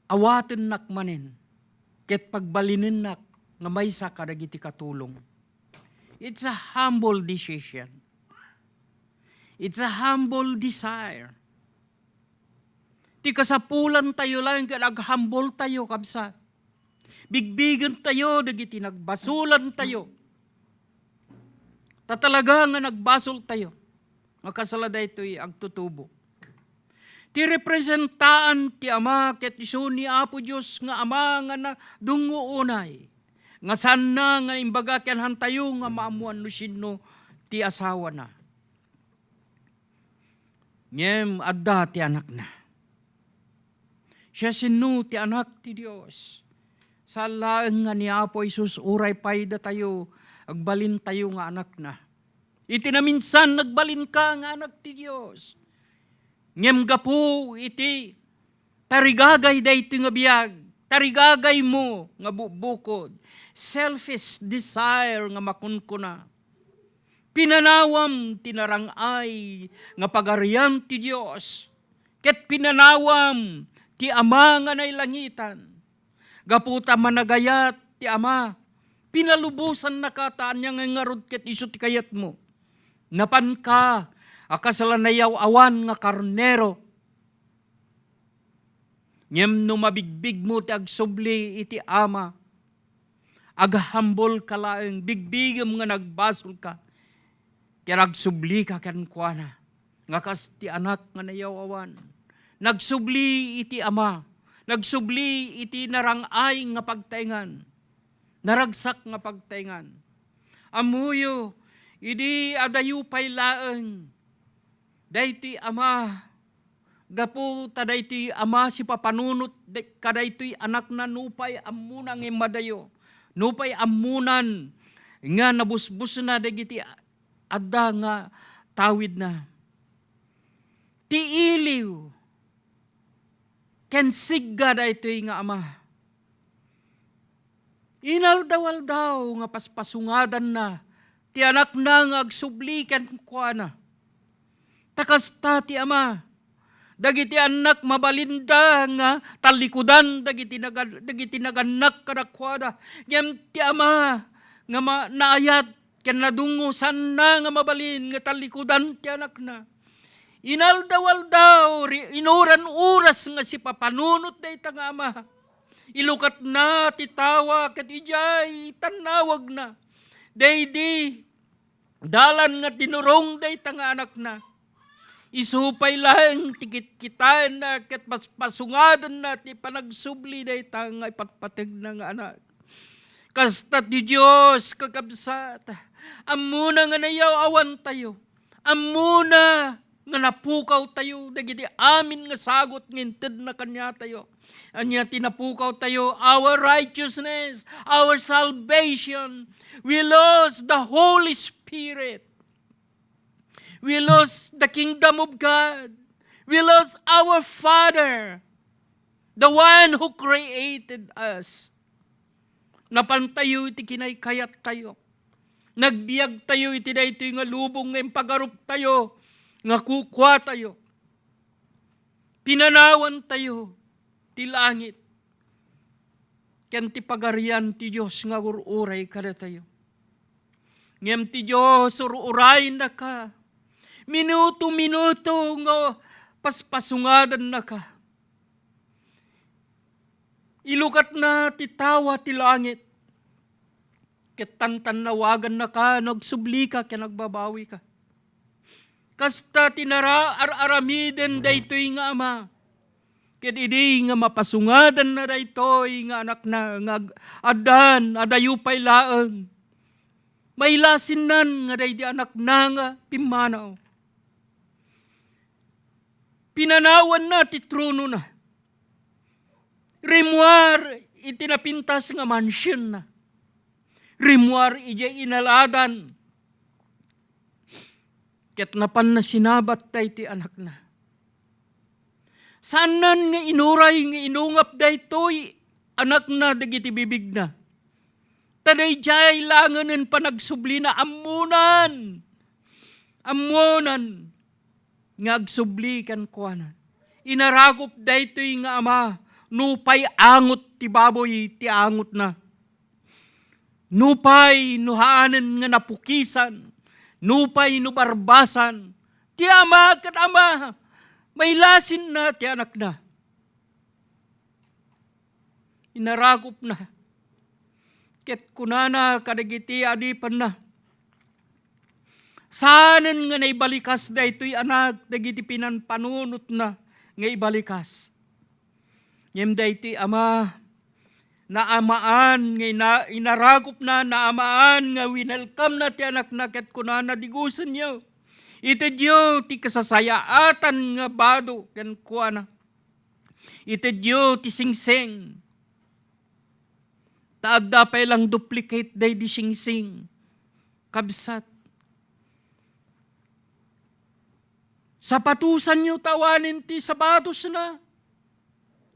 awaten nak manen. Ket pagbalinin nak nga maysa kadagiti katulong. It's a humble decision. It's a humble desire. Ti kasapulan tayo lang nag-humble tayo kabsa. Bigbigan tayo, dagiti nagbasulan tayo. Tatalaga nga nagbasol tayo. Makasala ito'y agtutubo. Ti representaan ti ama ket isu ni Apo Dios nga ama nga na dungo unay. Nga sana nga imbaga ken hantayo nga maamuan no sino ti asawa na. Ngem adda ti anak na. Siya sino ti anak ti Dios. Sa laeng nga ni Apo Isus uray payda tayo, agbalin tayo nga anak na. Iti na minsan nagbalin ka nga anak ti Dios. Ngem gapu iti tarigagay daytoy nga biag, tarigagay mo nga bubukod, selfish desire nga makunkuna. Pinanawam tinarangay nga pagarian ti Dios, ket pinanawam ti ama nga nailangitan. Gaputa managayat ti ama, pinalubusan na kataan niya nga ngarod ket isu ti kayat mo. Napan ka, akasalayaw awan nga karnero. Ngem no mabigbig mo ti agsubli iti ama, agahambol ka laeng, bigbigem nga nagbasol ka, kaya nagsubli ka ken kuana, nga kas ti anak nga nayaw awan. Nagsubli iti ama, nagsubli iti narangay nga pagtaingan, naragsak nga pagtaingan. Amuyo, idi adayu pay laeng, dayti ama, gapu tadayti ama si papanunot, kadaytoy anak na nupay amunang imadayo, nupay amunan, nga nabusbus na dagiti adda nga tawid na. Ti iliw, ken sigga daytoy nga ama. Inaldawal daw nga paspasungadan na, ti anak na nga agsubli ken kuana. Takasta ti ama, dagiti anak mabalinda nga talikudan, dagiti naganak kadakwada. Ngem ti ama nga naayat ken nadungo sanna nga mabalin nga talikudan ti anak na. Inaldawal daw, inuran oras nga si papanunot da ita nga ama. Ilukat na, titawa, kat ijay, tanawag na. Daydi, dalan nga tinurong da ita nga anak na. Isupay lang, tikit kitain na, kat pasungadan na, ti panagsubli da ita nga ipatpatig na nga anak. Kasta ti Diyos, kakabsat, amuna nga nayaw awan tayo. Amuna nga napukaw tayo, dagiti amin nga sagot nginted na kanya tayo. Anya tinapukaw tayo, our righteousness, our salvation. We lost the Holy Spirit. We lost the kingdom of God. We lost our Father, the one who created us. Napantayo iti kinaykayat tayo. Nagbiag tayo iti daytoy nga lubong nga impagarup tayo, nga kukwa tayo. Pinanawan tayo ti langit. Ken ti pagarian ti Diyos nga ururay kada tayo. Ngem ti Diyos ururay na ka. Minuto-minuto nga paspasungadan na ka. Ilukat na ti tawa ti langit. Ket tantanawagan na ka, nagsubli ka, ken nagbabawi ka. Kasta tinara aramiden daytoy nga ama. Ket idi nga mapasungadan na daytoy nga anak na nga adan adayupay laeng. May lasinan nga daydi anak na nga pimanaw. Pinanawan na ti trono na. Rimuar itinapintas nga mansion na. Rimuar ijay inaladan. Ket napan na sinabat day ti anak na. Sanan nga inuray nga inungap daytoy anak na dagiti bibig na. Taday jay langanen panagsubli na amunan. Amunan nga agsubli kan kuanan. Inaragop daytoy nga ama nupay angot ti baboy ti angot na. Nupay nuhaanen nga napukisan. Nupay nubarbasan. Ti ama kat ama. May lasin na ti anak na. Inaragop na. Ket kunana kadagiti adipan na. Sanen nga naibalikas da ito'y anak dagiti pinanpanunot na nga ibalikas. Ngem da ito'y ama naamaan nga inaragop na naamaan nga winelcome na ti anak na ket kunana digusan niyo. Ito diyo ti kasasayaatan nga bado ken kuana. Ito diyo ti singsing. Taadda pa lang duplicate day di singsing. Kabsat. Sapatusan nyo tawanin ti sapatos na.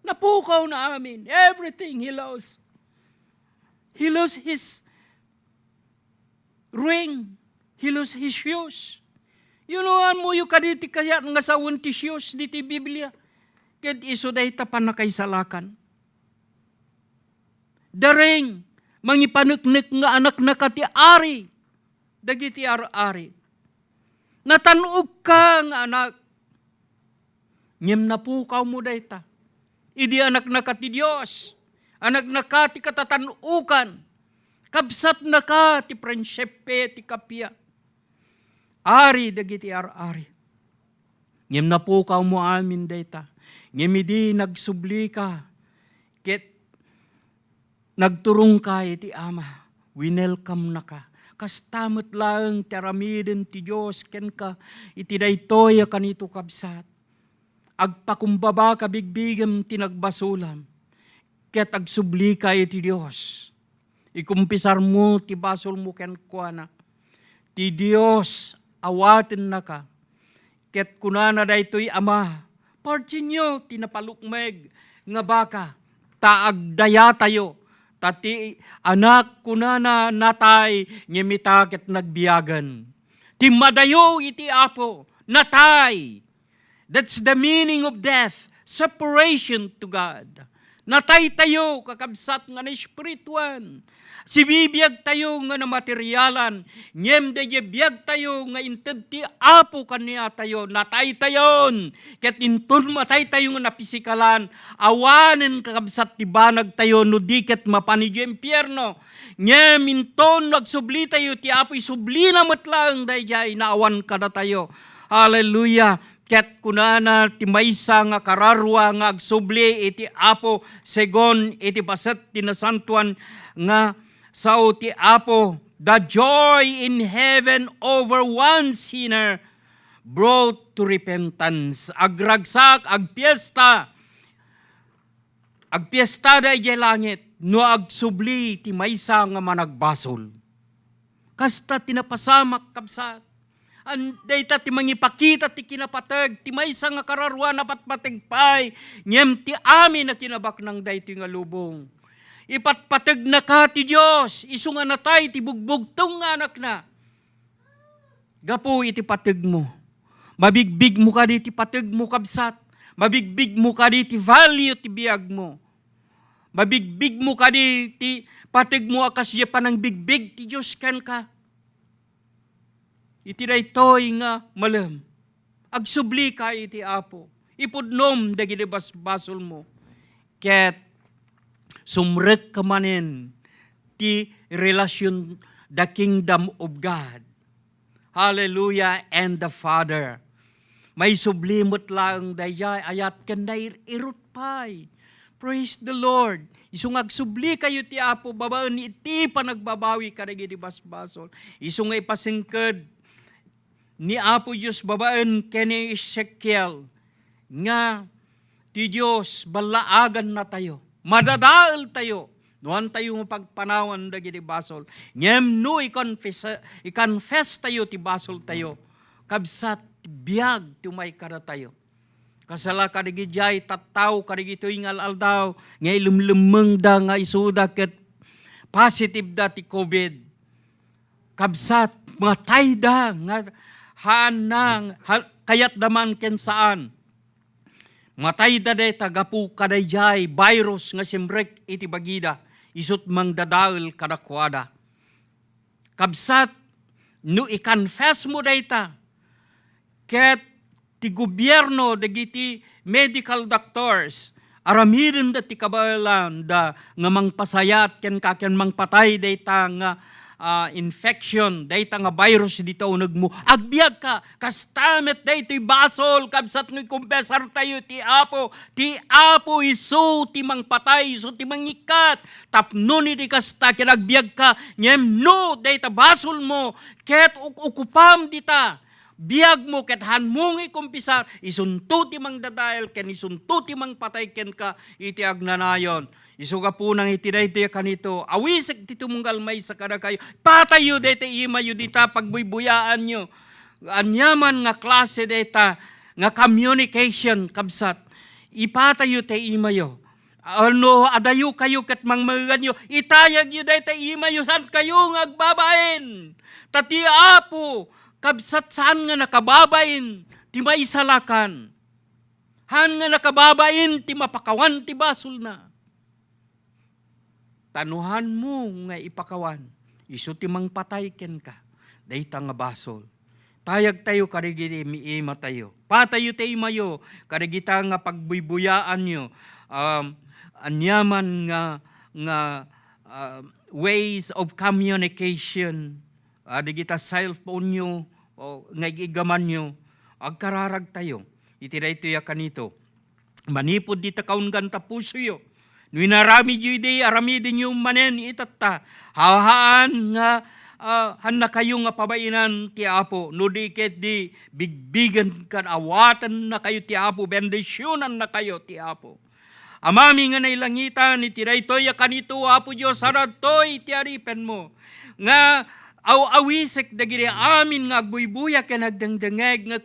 Napukaw na amin. Everything he lost. He lost his ring. He lost his shoes. Yunuan mo yung kaditi kaya nga sa ti shoes diti Biblia. Ket iso day tapan na kay salakan. The ring. Mangipanuknik nga anak na kati ari. Dagiti ari. Natanog ka nga anak. Ngem napukaw mo dayta. Idi anak na kati Diyos. Anak na kati katatanukan. Kabsat na ka ti prinsipe ti kapya. Ari dagiti ari. Ngem napukaw mo amin dayta. Ngem idi nagsubli ka. Ket nagturong ka iti ama. Winelcome na ka. Kastamot lang teramiden ti Diyos ken ka iti daytoy kanito kabsat. Agpakumbaba ka bigbigem tinagbasulam. Ket agsubli ka iti Diyos. Ikumpisar mo ti basol mo ken kuana. Ti Diyos awaten na ka. Ket kunana daytoy ama. Partinyo tinapalukmeg nga baka. Taagdaya tayo. Tati anak kunana natay ngimita ket nagbiyagan. Ti madayo iti apo natay. That's the meaning of death. Separation to God. Natay tayo kakabsat nga na espirituan. Sibibiyag tayo nga na materialan. Ngem de biyag tayo nga inted ti apo kaniya tayo. Natay tayon. Ket intun matay tayo nga napisikalan. Awanen kakabsat ti banag tayo no diket mapani di impyerno. Ngem inton nagsubli tayo ti apo isubli na matlang dayjay naawan kada tayo. Hallelujah. Ket kunana ti maysa nga kararwa nga agsubli iti apo segon iti paset ti nasantuan nga sao ti apo the joy in heaven over one sinner brought to repentance. Agragsak agpiesta dayjay langit no agsubli ti maysa nga managbasol. Kasta tinapasamak kabsat. Anday ta ti mangipakita ti kinapateg, ti maysa nga kararwa na patpategpay, ngem ti amin na kinabak ng daytoy nga lubong. Ipatpateg na ka ti Diyos, isu nga natay ti bugbugtong nga anak na. Gapo iti pateg mo. Mabigbig mo ka di ti pateg mo kabsat. Mabigbig mo ka di ti value ti biyag mo. Mabigbig mo ka di ti pateg mo akasya pa ng bigbig ti Diyos ken ka. Iti daytoy nga malam. Agsubli ka iti apo. Ipudnom dagiti basbasol mo. Ket sumrek ka manen ti relasyon the kingdom of God. Hallelujah and the Father. May sublimot lang dayjay ayat ken irut malipay. Praise the Lord. Isong agsubli kayo ti Apo, babaan ni iti pa nagbabawi karagi di basbasol. Isong ay pasingkad ni Apo Diyos babaan kini Ezekiel nga ti Diyos balaagan na tayo. Madadaal tayo. Nuhan tayo pagpanawan dagi di basol. Ngem no i-confess tayo ti basol tayo. Kabsat biyag tumay kada tayo. Kasala kadigi jay tattaw kadigi ito ingal aldaw nga ilumlumeng da nga isuda ket positive da ti COVID. Kabsat matay da nga hanang kayat daman ken saan. Matay da day tagapu kaday jay virus nga simrek iti bagida isut mang dadael kadakwada. Kabsat no i-confess mo dayta ket ti gobyerno dagiti medical doctors aramiden da ti kabalan da nga mangpasayat ken kaken mangpatay dayta nga infection dayta nga virus dito nagmo agbiag ka kastamet daytoy basol kabsat no kumpesar tayo ti Apo isu ti mangpatay isu ti mangikat tapno ni di kasta ken agbiag ka ngem no dayta basol mo ket ukupam dita biag mo ket hanmong ikumpisar isunto ti mang dadael ken isunto ti mang patay ken ka iti agnanayon. Isuga po nang itidaytoy kanito awisek ti tumunggal may sa kada kayo patayo dayta imayo dita pagbuybuyaan nyo. Anyaman nga klase dayta nga communication kabsat ipatayo te imayo. Ano adayo kayo ket mangmaganyo itayag yu dayta imayo san kayo nga agbabaen. Tati Apo kabsat saan nga nakababain, ti maisalakan. Han nga nakababain, ti mapakawan, ti basol na. Tanuhan mo nga ipakawan, iso ti mang patay ken ka, dayta nga basol. Tayag tayo karigiti miima tayo. Patayo tayo mayo, karigita nga pagbuybuyaan nyo. Anyaman nga ways of communication, digita cellphone nyo, o ngagigaman nyo, agkararag tayo. Itiray ito ya kanito. Manipod di takaun ganta puso yo. Nuinarami jude, arami din yung manen itata. Hahaan nga, han na kayo nga pabainan ti Apo. No di ket di bigbigan kan awatan na kayo ti Apo. Bendisyonan na kayo ti Apo. Amami nga nailangitan, itiray ito ya kanito, Apo Diyos, sarad to'y tiaripen mo. Nga, awisek dagiri amin nga agbuybuya ken agdengdengeg nga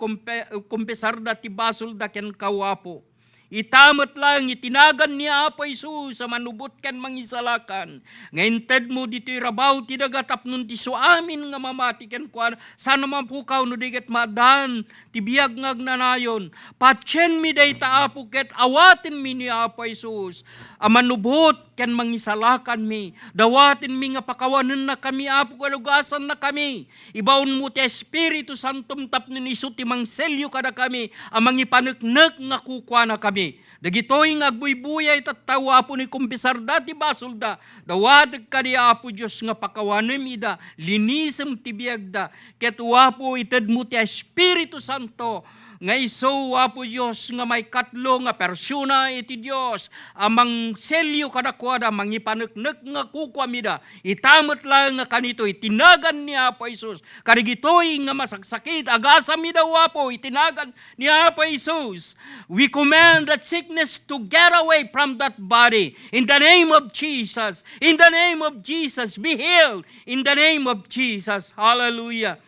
kumpesar da ti basol da ken kawapo. Itamet lang itinagan ni Apo Isus sa manubot ken mangisalakan. Ngayon ted mo dito'y rabaw ti dagatap nun ti suamin nga mamati ken kuan sana mapukaw no diget madan ti biag nga agnanayon. Patsen mi dayta Apo ket awatin mi ni Apo Isus. Amanubot ken mangisalakan mi. Dawatin mi nga pakawanen na kami Apo kalugasan na kami. Ibawon mo ti Espiritu Santum tapno ni isu ti mangselyo kada kami. Amang ipaneknek nga kukwa na kami. Dagitoy nga agbuybuya itatawa po ni kumpisar dati basol da. Dawadag ka di Apo Diyos nga pakawanem ida. Linisem ti biagda. Ketuwa po ited mo ti Espiritu Santo. Nga iso Apo Diyos nga may katlo nga persona iti Diyos. Amang selyo kadakwada mangipaneknek nga kukwamida. Itamet lang nga kanito itinagan ni Apo Isus. Karigitoy nga masaksakit agasa mi daw Apo itinagan ni Apo Isus. We command that sickness to get away from that body. In the name of Jesus. In the name of Jesus. Be healed. In the name of Jesus. Hallelujah.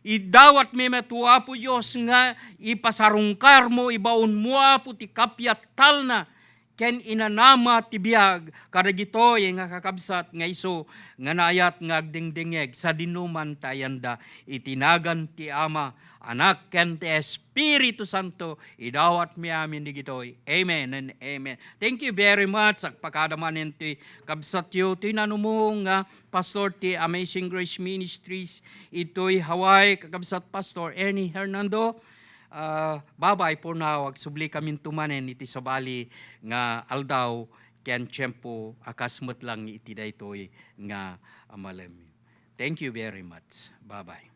Idawat mi metu Apo Diyos nga ipasarungkar mo, ibaon mo Apo ti kapyat talna, ken inanama ti biag, karagitoy nga kakabsat nga iso, nga naayat nga agdingdingeg, sa dinuman tayanda, itinagan ti Ama, Anak ken ti Espiritu Santo, idawat mi amin digitoy. Amen and amen. Thank you very much sa pagkadamanin ti kabsat yo, tinanumong nga Pastor ti Amazing Grace Ministries, ito'y Hawaii, kakabsat Pastor Ernie Hernando. Babay po na, wag subli kami tumanen iti sabali nga aldaw, ken tiyempo, akasmut lang iti daytoy nga amalem. Thank you very much. Bye-bye.